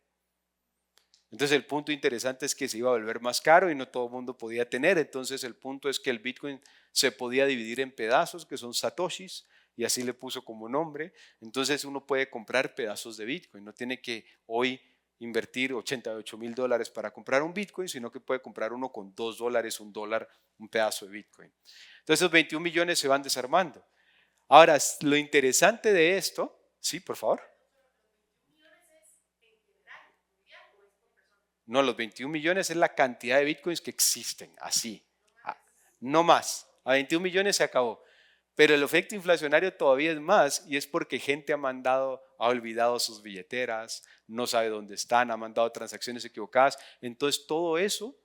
Entonces el punto interesante es que se iba a volver más caro y no todo el mundo podía tener. Entonces el punto es que el Bitcoin se podía dividir en pedazos, que son satoshis, y así le puso como nombre. Entonces uno puede comprar pedazos de Bitcoin, no tiene que hoy invertir $88,000 para comprar un Bitcoin, sino que puede comprar uno con $2, $1, un pedazo de Bitcoin. Entonces esos 21 millones se van desarmando. Ahora, lo interesante de esto, sí, por favor. No, los 21 millones es la cantidad de bitcoins que existen, así. No más. A 21 millones se acabó. Pero el efecto inflacionario todavía es más y es porque gente ha olvidado sus billeteras, no sabe dónde están, ha mandado transacciones equivocadas. Entonces todo eso,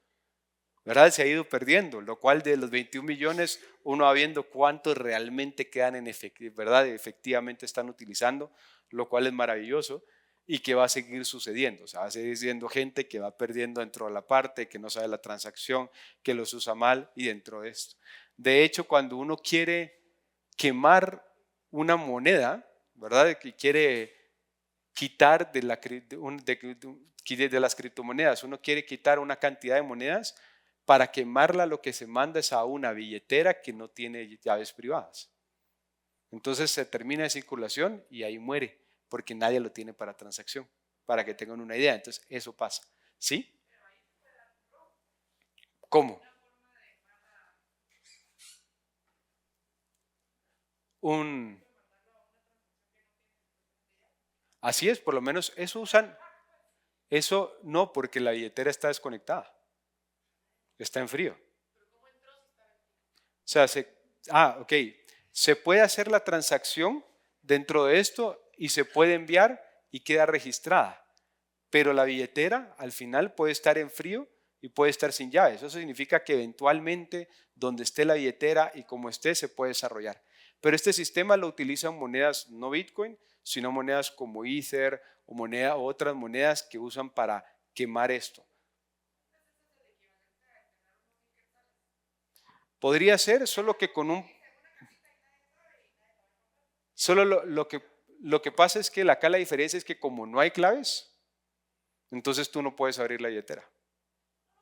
¿verdad? Se ha ido perdiendo, lo cual de los 21 millones uno va viendo cuántos realmente quedan en ¿verdad? Efectivamente están utilizando, lo cual es maravilloso y que va a seguir sucediendo. O sea, va a seguir siendo gente que va perdiendo dentro de la parte, que no sabe la transacción, que los usa mal y dentro de esto. De hecho, cuando uno quiere quemar una moneda, ¿verdad? Que quiere quitar de las criptomonedas, uno quiere quitar una cantidad de monedas, para quemarla lo que se manda es a una billetera que no tiene llaves privadas. Entonces se termina de circulación y ahí muere, porque nadie lo tiene para transacción, para que tengan una idea. Entonces eso pasa. ¿Sí? ¿Cómo? Un, así es, por lo menos eso usan. Eso no, porque la billetera está desconectada, está en frío. O sea, ok, se puede hacer la transacción dentro de esto y se puede enviar y queda registrada, pero la billetera al final puede estar en frío y puede estar sin llaves. Eso significa que eventualmente donde esté la billetera y como esté se puede desarrollar. Pero este sistema lo utilizan monedas no Bitcoin, sino monedas como Ether o otras monedas que usan para quemar esto. Podría ser, solo que con un... Solo lo que pasa es que acá la diferencia es que como no hay claves, entonces tú no puedes abrir la billetera.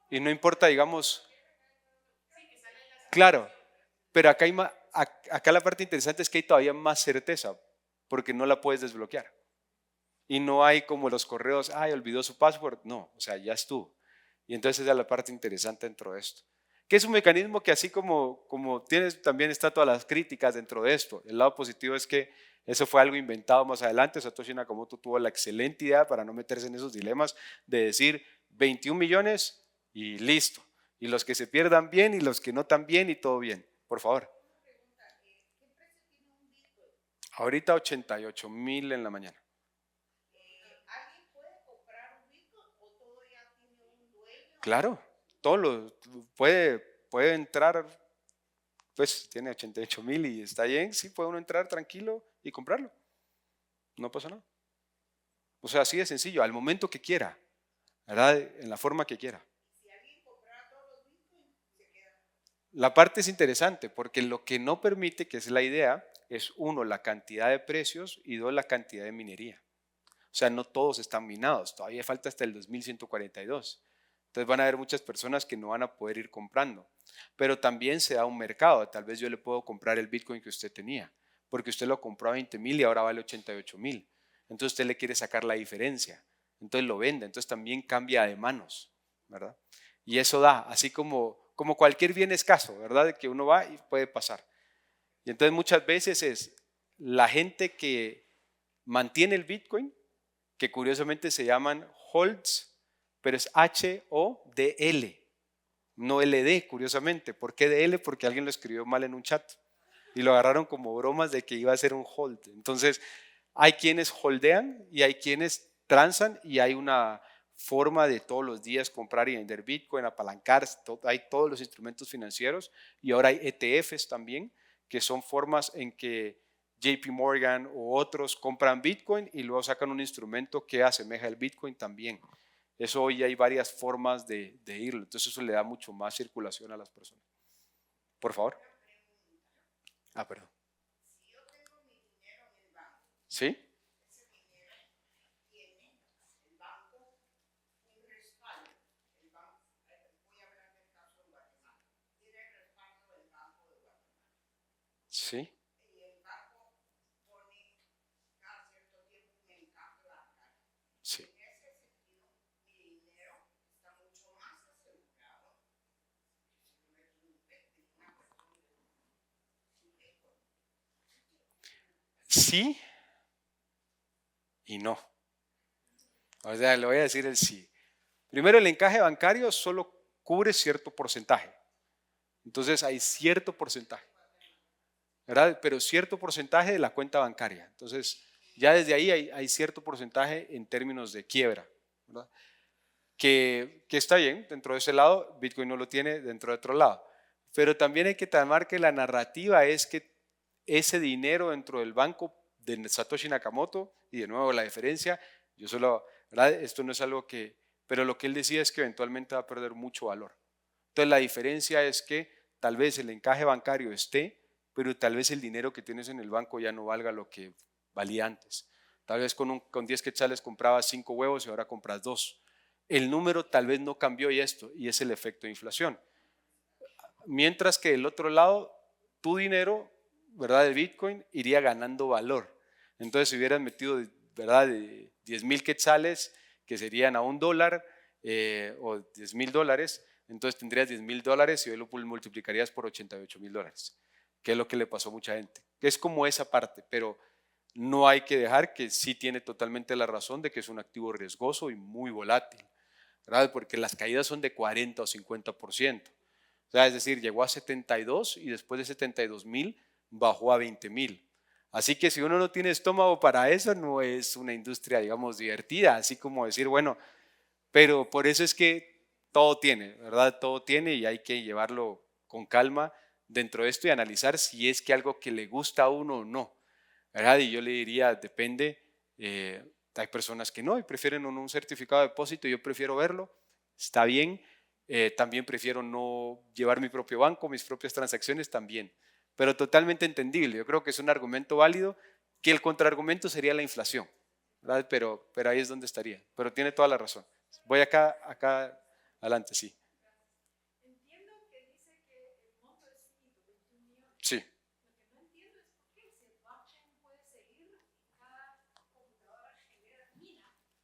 Y no importa, digamos, claro, pero acá la parte interesante es que hay todavía más certeza, porque no la puedes desbloquear. Y no hay como los correos, ay, olvidó su password. No, o sea, ya estuvo. Y entonces esa es la parte interesante dentro de esto. Que es un mecanismo que así como tienes, también está todas las críticas dentro de esto. El lado positivo es que eso fue algo inventado más adelante. Satoshi Nakamoto tuvo la excelente idea para no meterse en esos dilemas de decir 21 millones y listo. Y los que se pierdan bien y los que no tan bien y todo bien. Por favor. Ahorita 88,000 en la mañana. Claro, todo lo puede entrar, pues tiene 88,000 y está bien, sí, puede uno entrar tranquilo y comprarlo. No pasa nada. O sea, así de sencillo, al momento que quiera, ¿verdad? En la forma que quiera. La parte es interesante porque lo que no permite, que es la idea, es uno, la cantidad de precios y dos, la cantidad de minería. O sea, no todos están minados, todavía falta hasta el 2142. Entonces van a haber muchas personas que no van a poder ir comprando. Pero también se da un mercado. Tal vez yo le puedo comprar el Bitcoin que usted tenía, porque usted lo compró a 20,000 y ahora vale 88,000. Entonces usted le quiere sacar la diferencia. Entonces lo vende. Entonces también cambia de manos, ¿verdad? Y eso da, así como cualquier bien escaso, ¿verdad? Que uno va y puede pasar. Y entonces muchas veces es la gente que mantiene el Bitcoin, que curiosamente se llaman holds, pero es HODL, no LD, curiosamente. ¿Por qué DL? Porque alguien lo escribió mal en un chat y lo agarraron como bromas de que iba a ser un hold. Entonces, hay quienes holdean y hay quienes transan y hay una forma de todos los días comprar y vender Bitcoin, apalancar, hay todos los instrumentos financieros y ahora hay ETFs también, que son formas en que JP Morgan u otros compran Bitcoin y luego sacan un instrumento que asemeja el Bitcoin también. Eso hoy hay varias formas de irlo, entonces eso le da mucho más circulación a las personas. Por favor. Ah, perdón. ¿Sí? Sí. Sí. Sí y no. O sea, le voy a decir el sí. Primero, el encaje bancario solo cubre cierto porcentaje. Entonces hay cierto porcentaje, ¿verdad? Pero cierto porcentaje de la cuenta bancaria. Entonces, ya desde ahí hay cierto porcentaje en términos de quiebra, ¿verdad? Que está bien dentro de ese lado, Bitcoin no lo tiene dentro de otro lado. Pero también hay que tomar que la narrativa es que ese dinero dentro del banco de Satoshi Nakamoto, y de nuevo la diferencia, yo solo, ¿verdad? Esto no es algo que, pero lo que él decía es que eventualmente va a perder mucho valor. Entonces la diferencia es que tal vez el encaje bancario esté, pero tal vez el dinero que tienes en el banco ya no valga lo que valía antes. Tal vez con 10 quetzales comprabas 5 huevos y ahora compras 2. El número tal vez no cambió y es el efecto de inflación. Mientras que del otro lado, tu dinero, ¿verdad? De Bitcoin iría ganando valor. Entonces, si hubieras metido, ¿verdad? De 10,000 quetzales, que serían a $1, o 10,000 dólares, entonces tendrías 10,000 dólares y hoy lo multiplicarías por 88,000 dólares, que es lo que le pasó a mucha gente. Es como esa parte, pero no hay que dejar que sí tiene totalmente la razón de que es un activo riesgoso y muy volátil, ¿verdad? Porque las caídas son de 40 o 50%. O sea, es decir, llegó a 72 y después de 72,000 bajó a 20,000. Así que si uno no tiene estómago para eso, no es una industria, digamos, divertida, así como decir, bueno, pero por eso es que todo tiene, ¿verdad? Todo tiene y hay que llevarlo con calma dentro de esto y analizar si es que algo que le gusta a uno o no, ¿verdad? Y yo le diría, depende, hay personas que no y prefieren un certificado de depósito, yo prefiero verlo, está bien, también prefiero no llevar mi propio banco, mis propias transacciones también, pero totalmente entendible, yo creo que es un argumento válido, que el contraargumento sería la inflación, ¿verdad? Pero ahí es donde estaría, pero tiene toda la razón. Voy acá adelante, sí. Sí.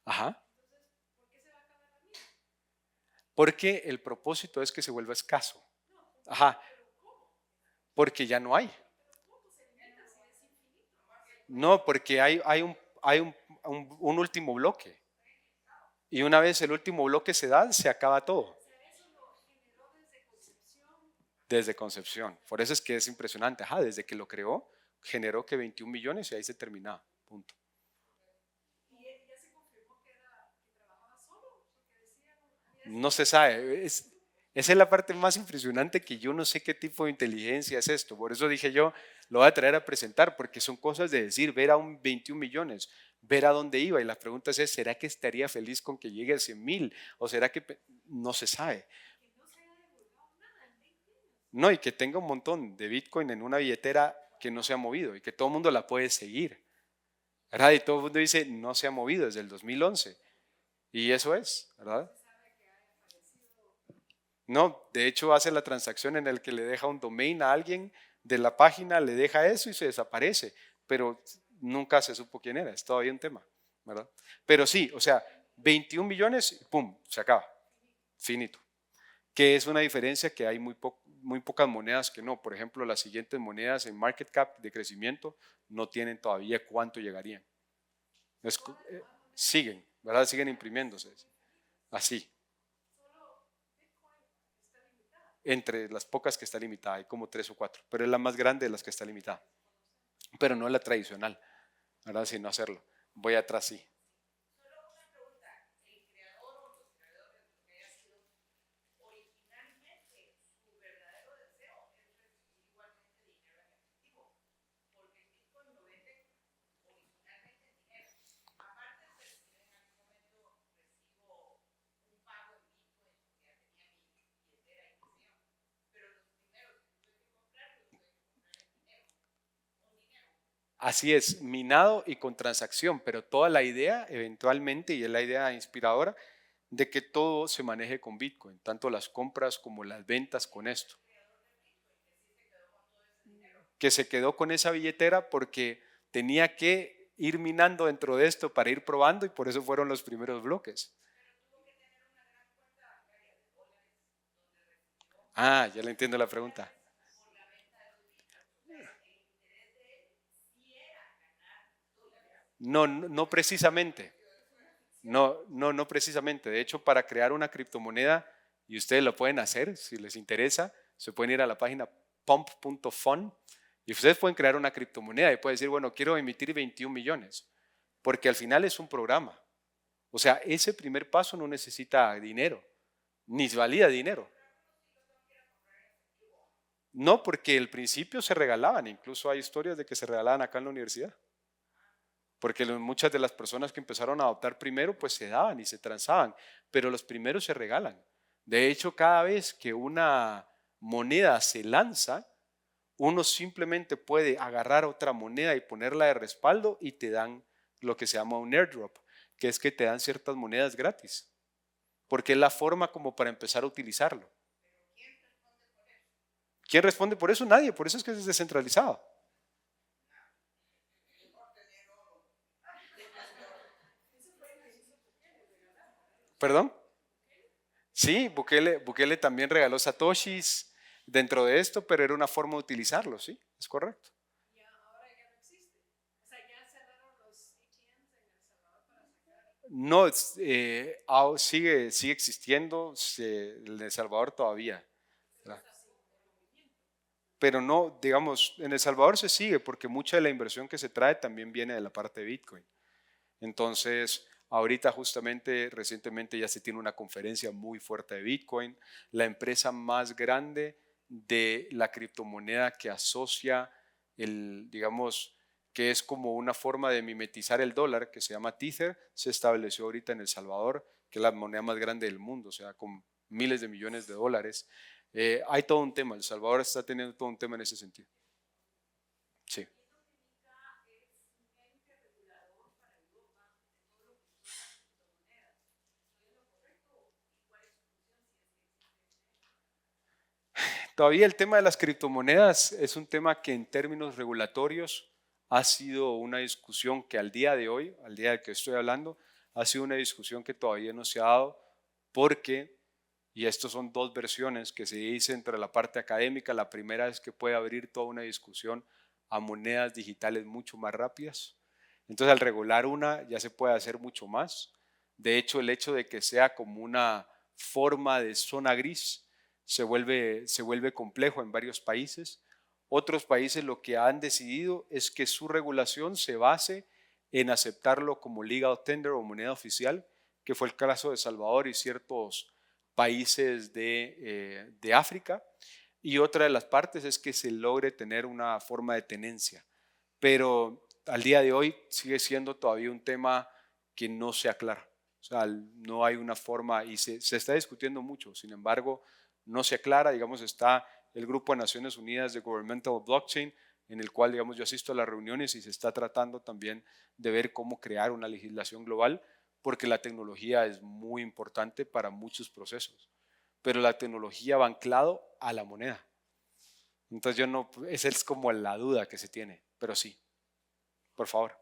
Ajá. Porque el propósito es que se vuelva escaso. Ajá. Porque ya no hay. No, porque hay un último bloque. Y una vez el último bloque se da, se acaba todo. Desde concepción. Por eso es que es impresionante. Ajá, desde que lo creó, generó que 21 millones y ahí se terminaba. Punto. No se sabe. Esa es la parte más impresionante que yo no sé qué tipo de inteligencia es esto. Por eso dije yo, lo voy a traer a presentar, porque son cosas de decir, ver a un 21 millones, ver a dónde iba. Y la pregunta es, ¿será que estaría feliz con que llegue a 100,000? ¿O será que no se sabe? No, y que tenga un montón de Bitcoin en una billetera que no se ha movido y que todo el mundo la puede seguir. ¿Verdad? Y todo el mundo dice, no se ha movido desde el 2011. Y eso es, ¿verdad? No, de hecho hace la transacción en el que le deja un domain a alguien de la página, le deja eso y se desaparece, pero nunca se supo quién era, es todavía un tema, ¿verdad? Pero sí, o sea, 21 millones y pum, se acaba, finito. Que es una diferencia que hay muy pocas monedas que no. Por ejemplo, las siguientes monedas en market cap de crecimiento no tienen todavía cuánto llegarían. Es, siguen, ¿verdad? Siguen imprimiéndose. Así. Entre las pocas que está limitada, hay como 3 o 4, pero es la más grande de las que está limitada, pero no es la tradicional, ¿verdad? Sino hacerlo. Voy atrás, sí. Así es, minado y con transacción, pero toda la idea eventualmente, y es la idea inspiradora, de que todo se maneje con Bitcoin, tanto las compras como las ventas con esto. Que se quedó con esa billetera porque tenía que ir minando dentro de esto para ir probando y por eso fueron los primeros bloques. Ah, ya le entiendo la pregunta. No, no, no precisamente. No, no, no precisamente. De hecho, para crear una criptomoneda, y ustedes lo pueden hacer si les interesa, se pueden ir a la página pump.fun y ustedes pueden crear una criptomoneda y pueden decir, bueno, quiero emitir 21 millones, porque al final es un programa. O sea, ese primer paso no necesita dinero, ni valida dinero. No, porque al principio se regalaban, incluso hay historias de que se regalaban acá en la universidad. Porque muchas de las personas que empezaron a adoptar primero, pues se daban y se transaban, pero los primeros se regalan. De hecho, cada vez que una moneda se lanza, uno simplemente puede agarrar otra moneda y ponerla de respaldo y te dan lo que se llama un airdrop, que es que te dan ciertas monedas gratis, porque es la forma como para empezar a utilizarlo. ¿Quién responde por eso? Nadie, por eso es que es descentralizado. ¿Perdón? Sí, Bukele también regaló satoshis dentro de esto, pero era una forma de utilizarlo, sí, es correcto. No, sigue existiendo en El Salvador todavía, ¿verdad? Pero no, digamos, en El Salvador se sigue porque mucha de la inversión que se trae también viene de la parte de Bitcoin. Entonces, ahorita justamente, recientemente ya se tiene una conferencia muy fuerte de Bitcoin. La empresa más grande de la criptomoneda que asocia digamos, que es como una forma de mimetizar el dólar, que se llama Tether, se estableció ahorita en El Salvador, que es la moneda más grande del mundo, o sea, con miles de millones de dólares. Hay todo un tema, El Salvador está teniendo todo un tema en ese sentido. Sí. Todavía el tema de las criptomonedas es un tema que en términos regulatorios ha sido una discusión que al día de hoy, al día de que estoy hablando, ha sido una discusión que todavía no se ha dado porque, y estos son dos versiones que se dice entre la parte académica, la primera es que puede abrir toda una discusión a monedas digitales mucho más rápidas. Entonces al regular una ya se puede hacer mucho más. De hecho, el hecho de que sea como una forma de zona gris, se vuelve complejo en varios países. Otros países lo que han decidido es que su regulación se base en aceptarlo como legal tender o moneda oficial, que fue el caso de Salvador y ciertos países de África. Y otra de las partes es que se logre tener una forma de tenencia. Pero al día de hoy sigue siendo todavía un tema que no se aclara. O sea, no hay una forma y se está discutiendo mucho. Sin embargo, no se aclara, digamos, está el Grupo de Naciones Unidas de Governmental Blockchain, en el cual, digamos, yo asisto a las reuniones y se está tratando también de ver cómo crear una legislación global, porque la tecnología es muy importante para muchos procesos, pero la tecnología va anclado a la moneda. Entonces yo no, esa es como la duda que se tiene, pero sí, por favor.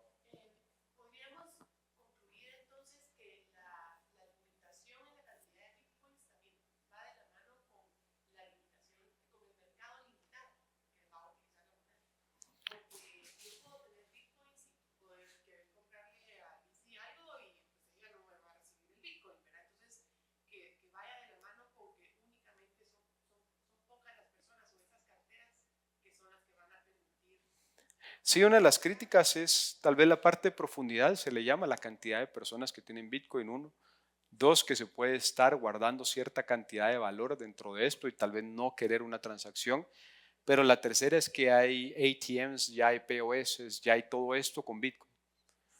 Sí, una de las críticas es tal vez la parte de profundidad, se le llama la cantidad de personas que tienen Bitcoin, uno. Dos, que se puede estar guardando cierta cantidad de valor dentro de esto y tal vez no querer una transacción. Pero la tercera es que hay ATMs, ya hay POS, ya hay todo esto con Bitcoin.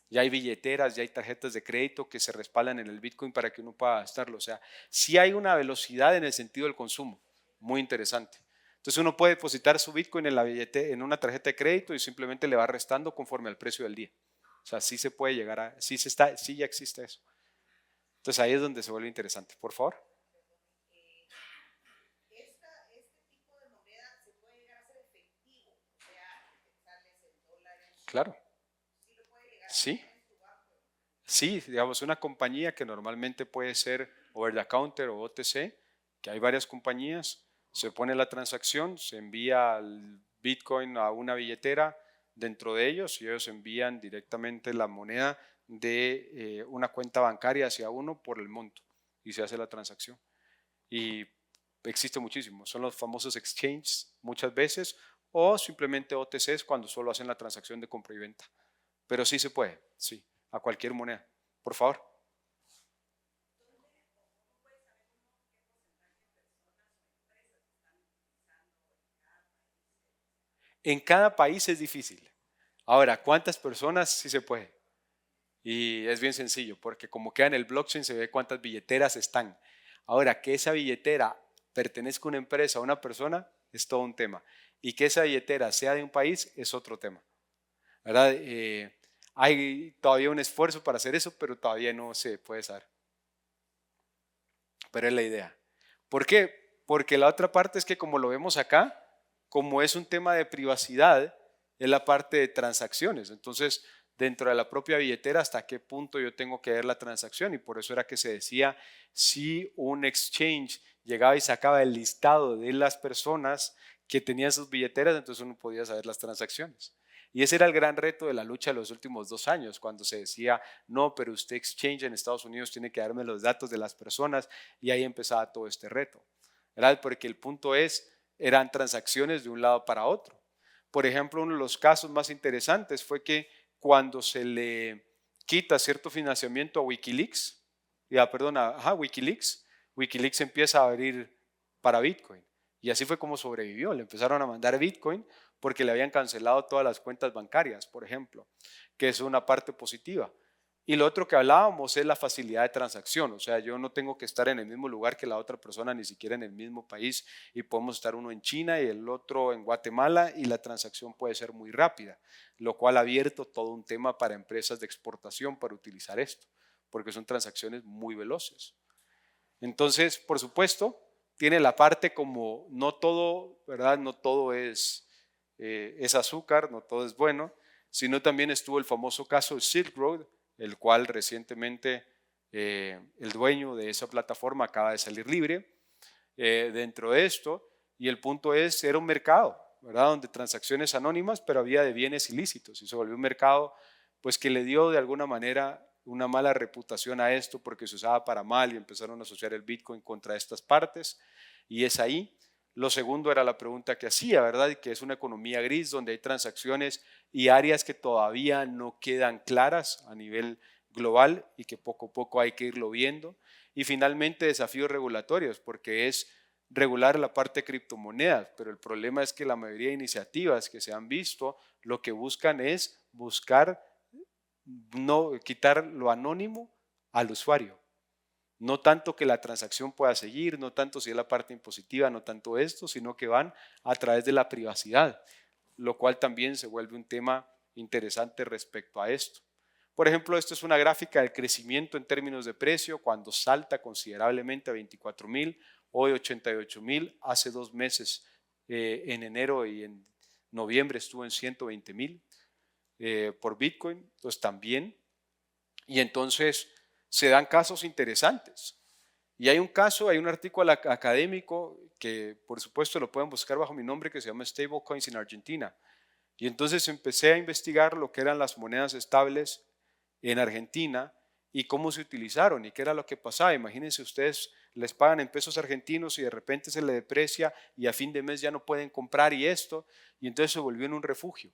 Ya hay billeteras, ya hay tarjetas de crédito que se respaldan en el Bitcoin para que uno pueda gastarlo. O sea, sí hay una velocidad en el sentido del consumo, muy interesante. Entonces uno puede depositar su Bitcoin en la billetera, en una tarjeta de crédito y simplemente le va restando conforme al precio del día. O sea, sí se puede llegar a, sí ya existe eso. Entonces ahí es donde se vuelve interesante. Por favor. Claro. Sí. Sí, digamos, una compañía que normalmente puede ser over the counter o OTC, que hay varias compañías, se pone la transacción, se envía el Bitcoin a una billetera dentro de ellos y ellos envían directamente la moneda de una cuenta bancaria hacia uno por el monto y se hace la transacción. Y existe muchísimo, son los famosos exchanges muchas veces o simplemente OTCs cuando solo hacen la transacción de compra y venta. Pero sí se puede, sí, a cualquier moneda. Por favor. En cada país es difícil. Ahora, ¿cuántas personas? Sí se puede. Y es bien sencillo, porque como queda en el blockchain se ve cuántas billeteras están. Ahora, que esa billetera pertenezca a una empresa o a una persona es todo un tema. Y que esa billetera sea de un país es otro tema. ¿Verdad? Hay todavía un esfuerzo para hacer eso, pero todavía no se puede saber. Pero es la idea. ¿Por qué? Porque la otra parte es que como lo vemos acá, como es un tema de privacidad, es la parte de transacciones. Entonces, dentro de la propia billetera, hasta qué punto yo tengo que ver la transacción. Y por eso era que se decía, si un exchange llegaba y sacaba el listado de las personas que tenían sus billeteras, entonces uno podía saber las transacciones. Y ese era el gran reto de la lucha de los últimos 2 años, cuando se decía, no, pero usted exchange en Estados Unidos tiene que darme los datos de las personas, y ahí empezaba todo este reto, ¿verdad? Porque el punto es, eran transacciones de un lado para otro. Por ejemplo, uno de los casos más interesantes fue que cuando se le quita cierto financiamiento a Wikileaks, Wikileaks empieza a abrir para Bitcoin. Y así fue como sobrevivió. Le empezaron a mandar Bitcoin porque le habían cancelado todas las cuentas bancarias, por ejemplo, que es una parte positiva. Y lo otro que hablábamos es la facilidad de transacción, o sea, yo no tengo que estar en el mismo lugar que la otra persona, ni siquiera en el mismo país, y podemos estar uno en China y el otro en Guatemala y la transacción puede ser muy rápida, lo cual ha abierto todo un tema para empresas de exportación para utilizar esto, porque son transacciones muy veloces. Entonces, por supuesto, tiene la parte como no todo, ¿verdad? No todo es azúcar, no todo es bueno, sino también estuvo el famoso caso de Silk Road, el cual recientemente el dueño de esa plataforma acaba de salir libre dentro de esto, y el punto es, era un mercado, ¿verdad? Donde transacciones anónimas, pero había de bienes ilícitos, y se volvió un mercado pues que le dio de alguna manera una mala reputación a esto porque se usaba para mal y empezaron a asociar el Bitcoin contra estas partes, y es ahí. Lo segundo era la pregunta que hacía, ¿verdad? Que es una economía gris donde hay transacciones y áreas que todavía no quedan claras a nivel global y que poco a poco hay que irlo viendo. Y finalmente desafíos regulatorios, porque es regular la parte de criptomonedas, pero el problema es que la mayoría de iniciativas que se han visto lo que buscan es buscar no quitar lo anónimo al usuario. No tanto que la transacción pueda seguir, no tanto si es la parte impositiva, no tanto esto, sino que van a través de la privacidad, lo cual también se vuelve un tema interesante respecto a esto. Por ejemplo, esto es una gráfica del crecimiento en términos de precio cuando salta considerablemente a 24,000, hoy 88,000, hace 2 meses en enero y en noviembre estuvo en 120,000 por Bitcoin, pues también. Y entonces se dan casos interesantes. Y hay un caso, hay un artículo académico que por supuesto lo pueden buscar bajo mi nombre que se llama Stablecoins en Argentina. Y entonces empecé a investigar lo que eran las monedas estables en Argentina y cómo se utilizaron y qué era lo que pasaba. Imagínense ustedes, les pagan en pesos argentinos y de repente se le deprecia y a fin de mes ya no pueden comprar y esto, y entonces se volvió en un refugio.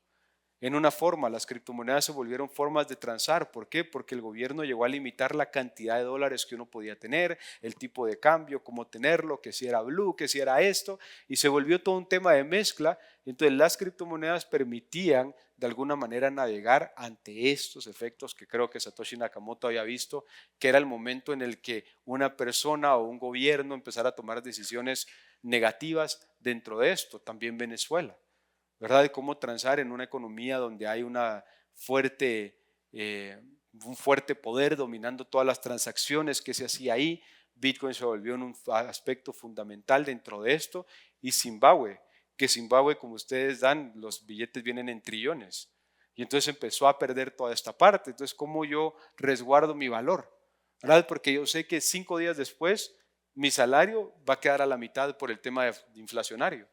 en una forma. Las criptomonedas se volvieron formas de transar. ¿Por qué? Porque el gobierno llegó a limitar la cantidad de dólares que uno podía tener, el tipo de cambio, cómo tenerlo, que si era blue, que si era esto, y se volvió todo un tema de mezcla. Entonces las criptomonedas permitían de alguna manera navegar ante estos efectos que creo que Satoshi Nakamoto había visto, que era el momento en el que una persona o un gobierno empezara a tomar decisiones negativas dentro de esto. También Venezuela, ¿verdad? De cómo transar en una economía donde hay fuerte, un fuerte poder dominando todas las transacciones que se hacía ahí. Bitcoin se volvió un aspecto fundamental dentro de esto. Y Zimbabue, que Zimbabue, como ustedes dan, los billetes vienen en trillones. Y entonces empezó a perder toda esta parte. Entonces, ¿cómo yo resguardo mi valor? ¿Verdad? Porque yo sé que 5 días después mi salario va a quedar a la mitad por el tema inflacionario.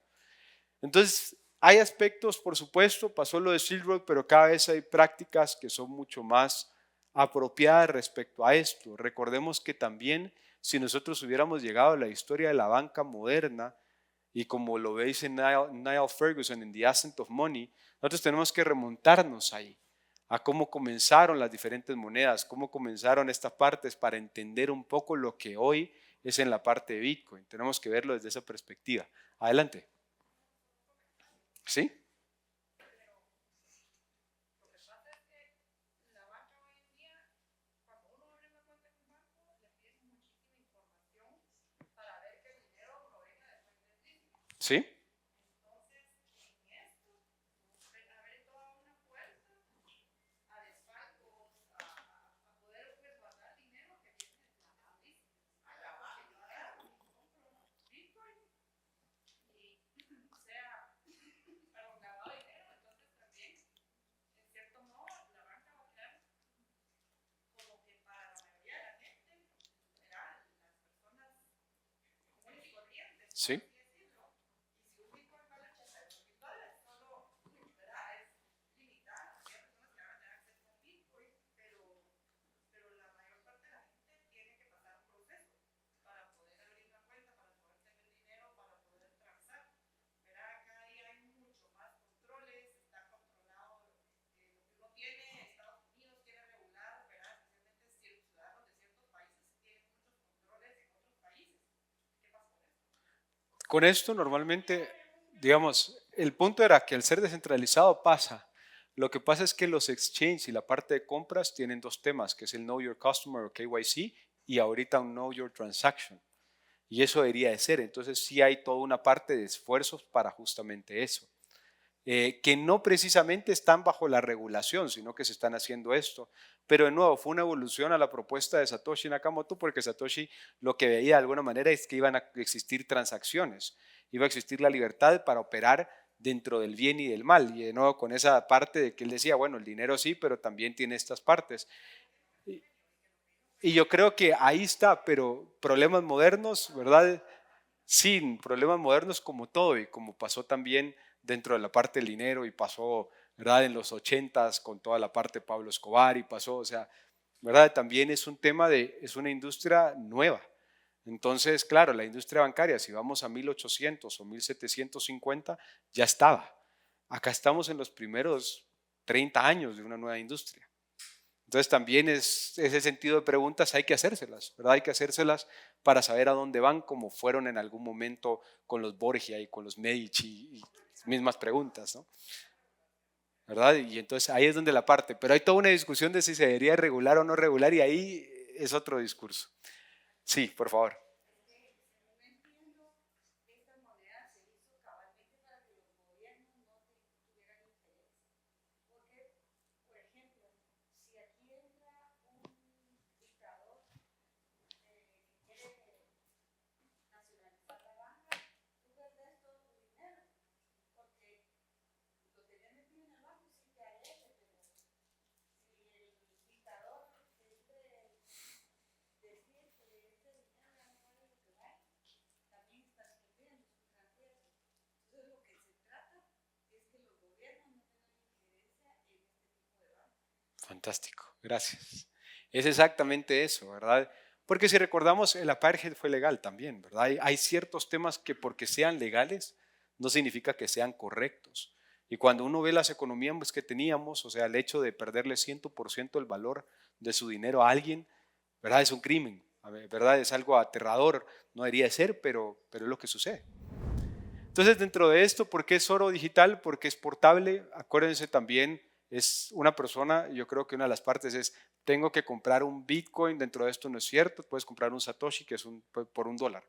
Entonces, hay aspectos, por supuesto, pasó lo de Silk Road, pero cada vez hay prácticas que son mucho más apropiadas respecto a esto. Recordemos que también si nosotros hubiéramos llegado a la historia de la banca moderna, y como lo veis en Niall Ferguson, en The Ascent of Money, nosotros tenemos que remontarnos ahí, a cómo comenzaron las diferentes monedas, cómo comenzaron estas partes para entender un poco lo que hoy es en la parte de Bitcoin. Tenemos que verlo desde esa perspectiva. Adelante. ¿Sí? ¿Sí? ¿Sí? Con esto normalmente, digamos, el punto era que al ser descentralizado pasa. Lo que pasa es que los exchanges y la parte de compras tienen dos temas, que es el Know Your Customer o KYC y ahorita un Know Your Transaction. Y eso debería de ser. Entonces sí hay toda una parte de esfuerzos para justamente eso. Que no precisamente están bajo la regulación, sino que se están haciendo esto. Pero de nuevo, fue una evolución a la propuesta de Satoshi Nakamoto, porque Satoshi lo que veía de alguna manera es que iban a existir transacciones, iba a existir la libertad para operar dentro del bien y del mal. Y de nuevo con esa parte de que él decía, bueno, el dinero sí, pero también tiene estas partes. Y yo creo que ahí está, pero problemas modernos, ¿verdad? Sí, problemas modernos como todo y como pasó también dentro de la parte del dinero y pasó, ¿verdad? En los 80s con toda la parte de Pablo Escobar y pasó, o sea, ¿verdad? También es un tema es una industria nueva. Entonces, claro, la industria bancaria, si vamos a 1800 o 1750, ya estaba. Acá estamos en los primeros 30 años de una nueva industria. Entonces también es ese sentido de preguntas hay que hacérselas, ¿verdad? Hay que hacérselas para saber a dónde van, como fueron en algún momento con los Borgia y con los Medici, y mismas preguntas, ¿no? ¿Verdad? Y entonces ahí es donde la parte, pero hay toda una discusión de si se debería regular o no regular y ahí es otro discurso. Sí, por favor. Fantástico, gracias. Es exactamente eso, ¿verdad? Porque si recordamos, el apartheid fue legal también, ¿verdad? Hay ciertos temas que porque sean legales no significa que sean correctos. Y cuando uno ve las economías que teníamos, o sea, el hecho de perderle 100% el valor de su dinero a alguien, ¿verdad? Es un crimen, ¿verdad? Es algo aterrador, no debería ser, pero es lo que sucede. Entonces, dentro de esto, ¿por qué es oro digital? Porque es portable. Acuérdense también, es una persona, yo creo que una de las partes es, tengo que comprar un Bitcoin, dentro de esto no es cierto, puedes comprar un Satoshi que es por $1.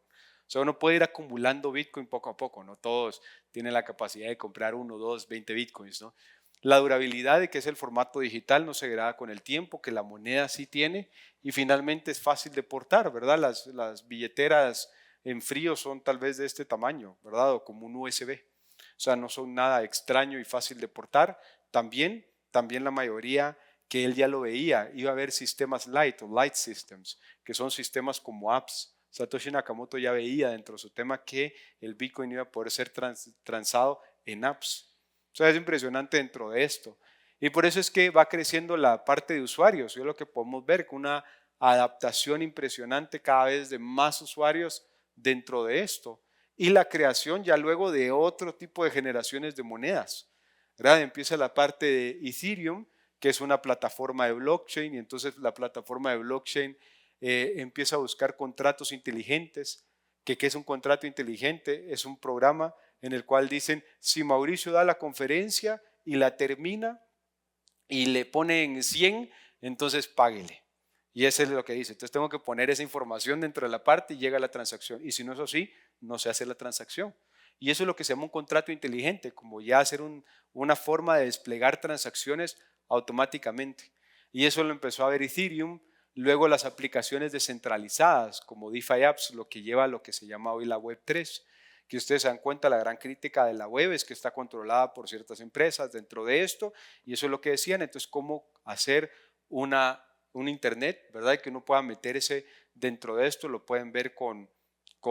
O sea, uno puede ir acumulando Bitcoin poco a poco, ¿no? Todos tienen la capacidad de comprar 1, 2, 20 Bitcoins, ¿no? La durabilidad de que es el formato digital no se degrada con el tiempo, que la moneda sí tiene, y finalmente es fácil de portar, ¿verdad? Las billeteras en frío son tal vez de este tamaño, ¿verdad? O como un USB. O sea, no son nada extraño y fácil de portar. También la mayoría que él ya lo veía, iba a haber sistemas light o light systems, que son sistemas como apps. Satoshi Nakamoto ya veía dentro de su tema que el Bitcoin iba a poder ser transado en apps. O sea, es impresionante dentro de esto. Y por eso es que va creciendo la parte de usuarios. Es lo que podemos ver con una adaptación impresionante cada vez de más usuarios dentro de esto y la creación ya luego de otro tipo de generaciones de monedas, ¿verdad? Empieza la parte de Ethereum, que es una plataforma de blockchain, y entonces la plataforma de blockchain empieza a buscar contratos inteligentes. ¿Qué es un contrato inteligente? Es un programa en el cual dicen, si Mauricio da la conferencia y la termina y le pone en 100, entonces páguele. Y eso es lo que dice. Entonces tengo que poner esa información dentro de la parte y llega la transacción. Y si no es así, no se hace la transacción. Y eso es lo que se llama un contrato inteligente, como ya hacer una forma de desplegar transacciones automáticamente. Y eso lo empezó a ver Ethereum. Luego las aplicaciones descentralizadas, como DeFi Apps, lo que lleva a lo que se llama hoy la Web3, que ustedes se dan cuenta, la gran crítica de la web es que está controlada por ciertas empresas dentro de esto, y eso es lo que decían. Entonces, ¿cómo hacer un Internet, verdad? Que uno pueda meterse dentro de esto, lo pueden ver con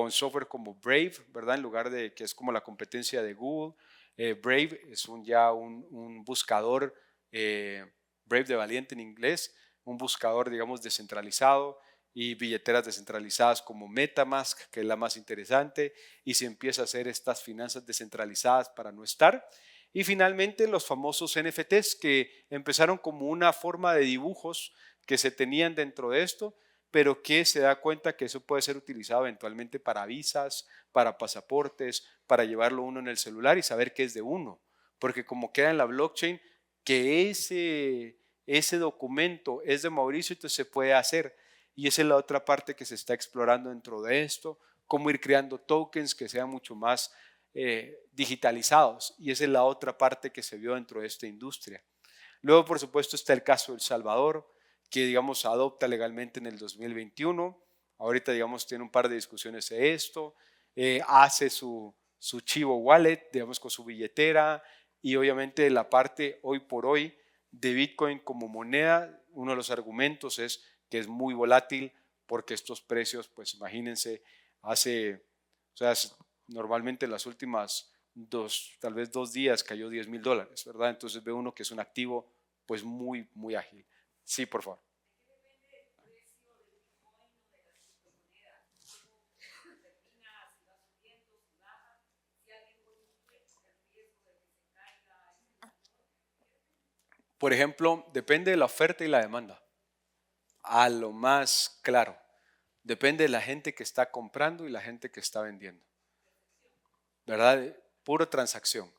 software como Brave, ¿verdad? En lugar de que es como la competencia de Google. Brave es ya un buscador, Brave de valiente en inglés, un buscador, digamos, descentralizado, y billeteras descentralizadas como MetaMask, que es la más interesante, y se empieza a hacer estas finanzas descentralizadas para no estar. Y finalmente los famosos NFTs, que empezaron como una forma de dibujos que se tenían dentro de esto, pero que se da cuenta que eso puede ser utilizado eventualmente para visas, para pasaportes, para llevarlo uno en el celular y saber que es de uno. Porque como queda en la blockchain, que ese documento es de Mauricio, entonces se puede hacer. Y esa es la otra parte que se está explorando dentro de esto, cómo ir creando tokens que sean mucho más digitalizados. Y esa es la otra parte que se vio dentro de esta industria. Luego, por supuesto, está el caso de El Salvador, que, digamos, adopta legalmente en el 2021. Ahorita, digamos, tiene un par de discusiones de esto. Hace su Chivo Wallet, digamos, con su billetera. Y obviamente la parte hoy por hoy de Bitcoin como moneda, uno de los argumentos es que es muy volátil porque estos precios, pues imagínense, o sea, normalmente en las últimas tal vez 2 días cayó $10,000, ¿verdad? Entonces ve uno que es un activo pues muy, muy ágil. Sí, por favor. Por ejemplo, depende de la oferta y la demanda. A lo más claro, depende de la gente que está comprando y la gente que está vendiendo, ¿verdad? Pura transacción.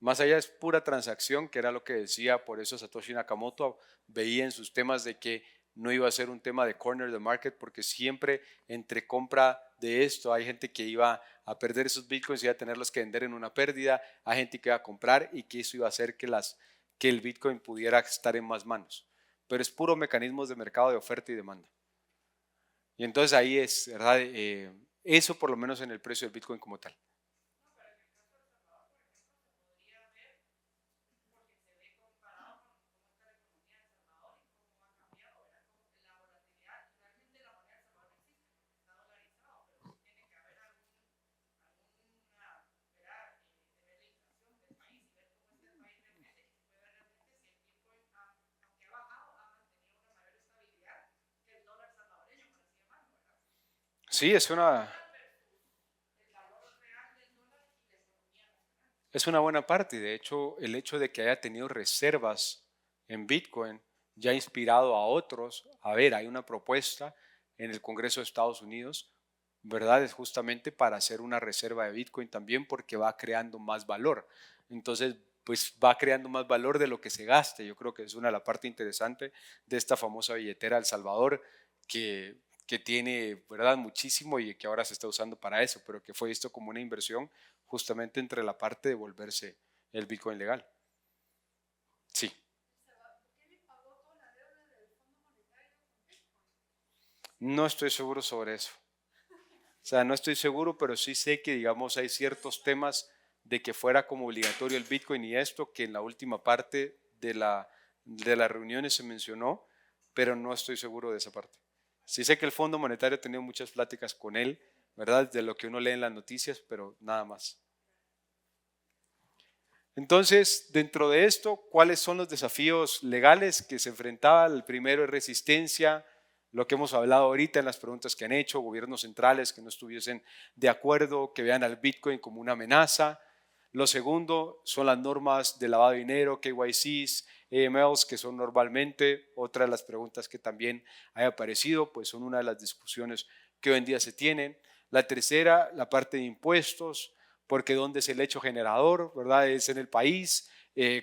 Más allá es pura transacción, que era lo que decía, por eso Satoshi Nakamoto veía en sus temas de que no iba a ser un tema de corner the market, porque siempre entre compra de esto hay gente que iba a perder esos bitcoins y iba a tenerlos que vender en una pérdida, hay gente que iba a comprar y que eso iba a hacer que el bitcoin pudiera estar en más manos. Pero es puro mecanismos de mercado de oferta y demanda. Y entonces ahí es, ¿verdad? Eso por lo menos en el precio del bitcoin como tal. Sí, es una... Es una buena parte. De hecho, el hecho de que haya tenido reservas en Bitcoin ya ha inspirado a otros. A ver, hay una propuesta en el Congreso de Estados Unidos, ¿verdad? Es justamente para hacer una reserva de Bitcoin también porque va creando más valor. Entonces, pues va creando más valor de lo que se gaste. Yo creo que es una de las partes interesantes de esta famosa billetera El Salvador que tiene, ¿verdad? Muchísimo y que ahora se está usando para eso, pero que fue visto como una inversión justamente entre la parte de volverse el Bitcoin legal. Sí. No estoy seguro sobre eso. O sea, no estoy seguro, pero sí sé que, digamos, hay ciertos temas de que fuera como obligatorio el Bitcoin y esto, que en la última parte de las reuniones se mencionó, pero no estoy seguro de esa parte. Sí sé que el Fondo Monetario ha tenido muchas pláticas con él, ¿verdad? De lo que uno lee en las noticias, pero nada más. Entonces, dentro de esto, ¿cuáles son los desafíos legales que se enfrentaba? El primero es resistencia, lo que hemos hablado ahorita en las preguntas que han hecho, gobiernos centrales que no estuviesen de acuerdo, que vean al Bitcoin como una amenaza. Lo segundo son las normas de lavado de dinero, KYCs, AMLs, que son normalmente otra de las preguntas que también ha aparecido, pues son una de las discusiones que hoy en día se tienen. La tercera, la parte de impuestos, porque dónde es el hecho generador, ¿verdad? Es en el país,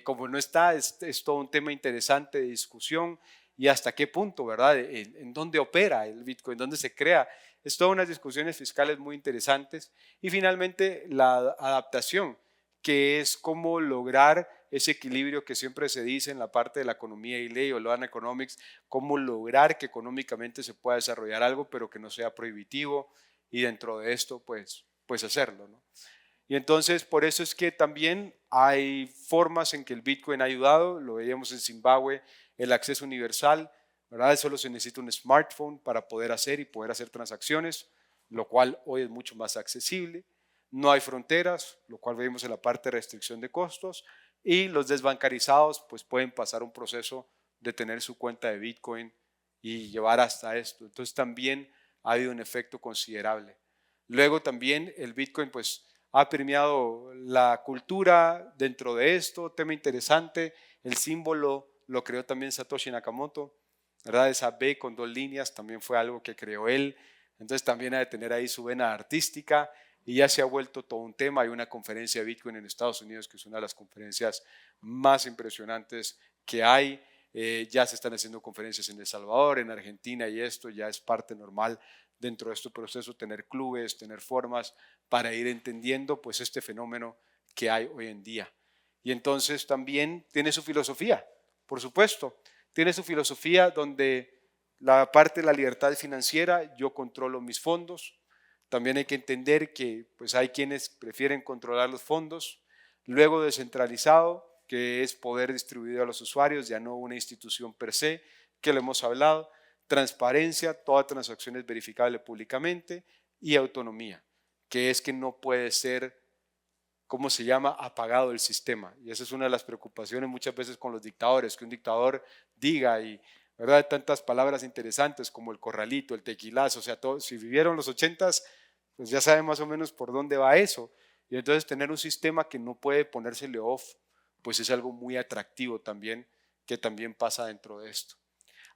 como no está, es todo un tema interesante de discusión y hasta qué punto, ¿verdad? En dónde opera el Bitcoin, dónde se crea. Es todas unas discusiones fiscales muy interesantes. Y finalmente la adaptación, que es cómo lograr ese equilibrio que siempre se dice en la parte de la economía y ley o law and economics, cómo lograr que económicamente se pueda desarrollar algo, pero que no sea prohibitivo y dentro de esto, pues hacerlo, ¿no? Y entonces por eso es que también hay formas en que el Bitcoin ha ayudado, lo veíamos en Zimbabue, el acceso universal, ¿verdad? Solo se necesita un smartphone para poder hacer y poder hacer transacciones, lo cual hoy es mucho más accesible. No hay fronteras, lo cual vemos en la parte de restricción de costos, y los desbancarizados pues pueden pasar un proceso de tener su cuenta de Bitcoin y llevar hasta esto. Entonces también ha habido un efecto considerable. Luego también el Bitcoin pues ha premiado la cultura dentro de esto, tema interesante, el símbolo lo creó también Satoshi Nakamoto, ¿verdad? Esa B con dos líneas también fue algo que creó él, entonces también ha de tener ahí su vena artística y ya se ha vuelto todo un tema. Hay una conferencia de Bitcoin en Estados Unidos que es una de las conferencias más impresionantes que hay. Ya se están haciendo conferencias en El Salvador, en Argentina y esto ya es parte normal dentro de este proceso, tener clubes, tener formas para ir entendiendo pues este fenómeno que hay hoy en día. Y entonces también tiene su filosofía, por supuesto, tiene su filosofía donde la parte de la libertad financiera, yo controlo mis fondos, también hay que entender que pues hay quienes prefieren controlar los fondos, luego descentralizado, que es poder distribuido a los usuarios, ya no una institución per se, que lo hemos hablado, transparencia, toda transacción es verificable públicamente y autonomía, que es que no puede ser, ¿cómo se llama?, apagado el sistema. Y esa es una de las preocupaciones muchas veces con los dictadores, que un dictador diga y, ¿verdad?, tantas palabras interesantes como el corralito, el tequilazo, o sea, todo, si vivieron los ochentas, pues ya saben más o menos por dónde va eso. Y entonces tener un sistema que no puede ponérsele off, pues es algo muy atractivo también, que también pasa dentro de esto.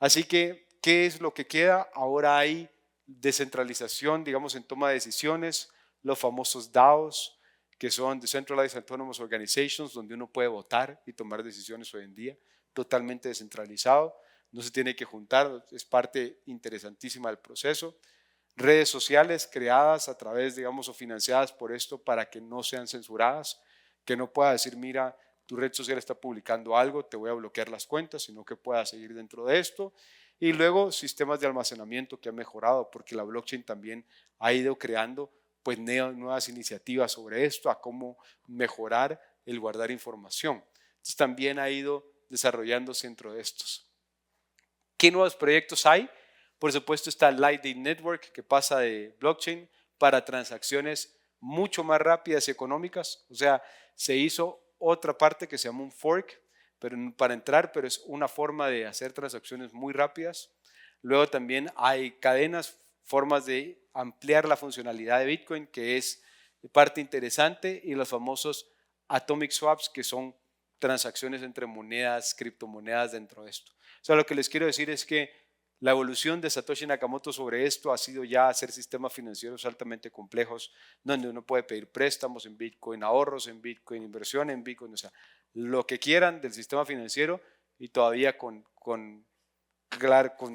Así que, ¿qué es lo que queda? Ahora hay descentralización, digamos, en toma de decisiones, los famosos DAOs, que son Decentralized Autonomous Organizations, donde uno puede votar y tomar decisiones hoy en día, totalmente descentralizado, no se tiene que juntar, es parte interesantísima del proceso. Redes sociales creadas a través, digamos, o financiadas por esto para que no sean censuradas, que no pueda decir, mira, tu red social está publicando algo, te voy a bloquear las cuentas, sino que pueda seguir dentro de esto. Y luego sistemas de almacenamiento que han mejorado, porque la blockchain también ha ido creando pues nuevas iniciativas sobre esto, a cómo mejorar el guardar información. Entonces también ha ido desarrollándose dentro de estos. ¿Qué nuevos proyectos hay? Por supuesto está Lightning Network, que pasa de blockchain para transacciones mucho más rápidas y económicas. O sea, se hizo otra parte que se llama un fork pero para entrar, pero es una forma de hacer transacciones muy rápidas. Luego también hay cadenas, formas de ampliar la funcionalidad de Bitcoin, que es parte interesante, y los famosos atomic swaps, que son transacciones entre monedas, criptomonedas dentro de esto. O sea, lo que les quiero decir es que la evolución de Satoshi Nakamoto sobre esto ha sido ya hacer sistemas financieros altamente complejos, donde uno puede pedir préstamos en Bitcoin, ahorros en Bitcoin, inversión en Bitcoin, o sea, lo que quieran del sistema financiero y todavía con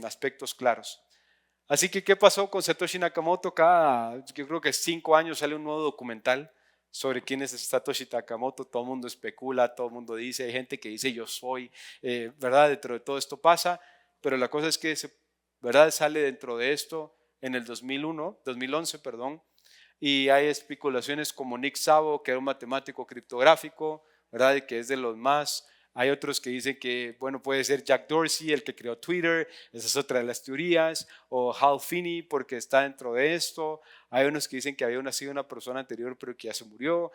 aspectos claros. Así que, ¿qué pasó con Satoshi Nakamoto? Yo creo que 5 años sale un nuevo documental sobre quién es Satoshi Nakamoto. Todo el mundo especula, todo el mundo dice, hay gente que dice yo soy, ¿verdad? Dentro de todo esto pasa, pero la cosa es que, ¿verdad? Sale dentro de esto en el 2011, perdón, y hay especulaciones como Nick Szabo, que era un matemático criptográfico, ¿verdad? Y que es de los más. Hay otros que dicen que, bueno, puede ser Jack Dorsey, el que creó Twitter, esa es otra de las teorías, o Hal Finney, porque está dentro de esto. Hay unos que dicen que había sido una persona anterior, pero que ya se murió.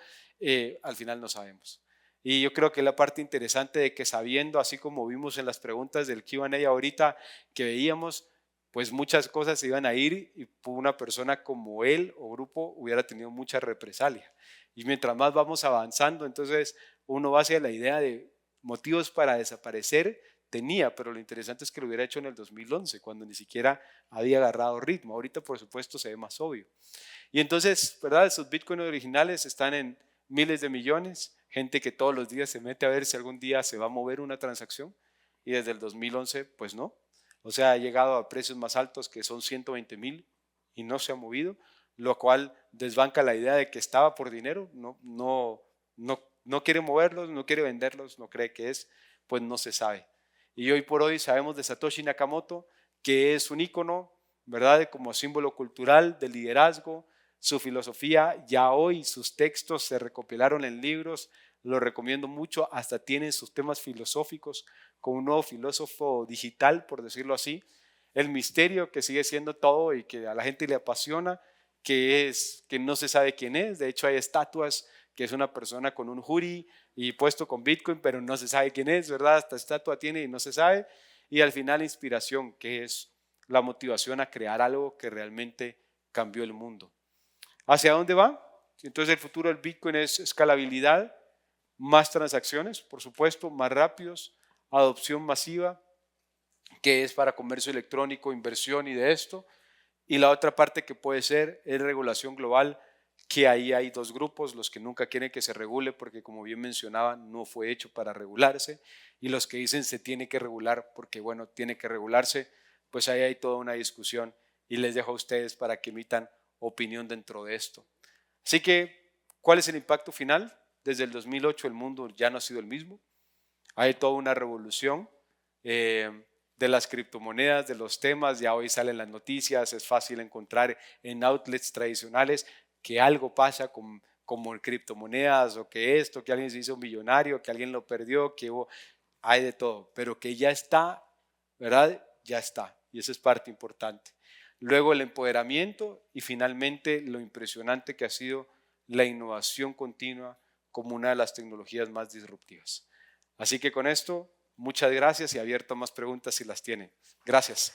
Al final no sabemos. Y yo creo que la parte interesante de que sabiendo, así como vimos en las preguntas del Q&A ahorita, que veíamos, pues muchas cosas se iban a ir y una persona como él o grupo hubiera tenido mucha represalia. Y mientras más vamos avanzando, entonces uno va hacia la idea de motivos para desaparecer, tenía, pero lo interesante es que lo hubiera hecho en el 2011, cuando ni siquiera había agarrado ritmo. Ahorita, por supuesto, se ve más obvio. Y entonces, ¿verdad? Esos Bitcoin originales están en miles de millones, gente que todos los días se mete a ver si algún día se va a mover una transacción, y desde el 2011, pues no. O sea, ha llegado a precios más altos que son 120,000 y no se ha movido, lo cual desbanca la idea de que estaba por dinero, no quiere moverlos, no quiere venderlos, no cree que es, pues no se sabe. Y hoy por hoy sabemos de Satoshi Nakamoto, que es un ícono, ¿verdad? Como símbolo cultural de liderazgo. Su filosofía, ya hoy sus textos se recopilaron en libros, lo recomiendo mucho, hasta tienen sus temas filosóficos con un nuevo filósofo digital, por decirlo así. El misterio que sigue siendo todo y que a la gente le apasiona, que es que no se sabe quién es. De hecho, hay estatuas que es una persona con un hoodie y puesto con Bitcoin, pero no se sabe quién es, ¿verdad? Esta estatua tiene y no se sabe. Y al final, inspiración, que es la motivación a crear algo que realmente cambió el mundo. ¿Hacia dónde va? Entonces el futuro del Bitcoin es escalabilidad, más transacciones, por supuesto, más rápidos, adopción masiva, que es para comercio electrónico, inversión y de esto. Y la otra parte que puede ser es regulación global, que ahí hay dos grupos, los que nunca quieren que se regule porque, como bien mencionaba, no fue hecho para regularse, y los que dicen se tiene que regular porque, bueno, tiene que regularse. Pues ahí hay toda una discusión y les dejo a ustedes para que emitan opinión dentro de esto. Así que, ¿cuál es el impacto final? Desde el 2008 el mundo ya no ha sido el mismo. Hay toda una revolución de las criptomonedas, de los temas. Ya hoy salen las noticias, es fácil encontrar en outlets tradicionales que algo pasa como en criptomonedas, o que esto, que alguien se hizo millonario, que alguien lo perdió, que hay de todo, pero que ya está, ¿verdad? Ya está, y esa es parte importante. Luego el empoderamiento y finalmente lo impresionante que ha sido la innovación continua como una de las tecnologías más disruptivas. Así que con esto, muchas gracias y abierto a más preguntas si las tienen. Gracias.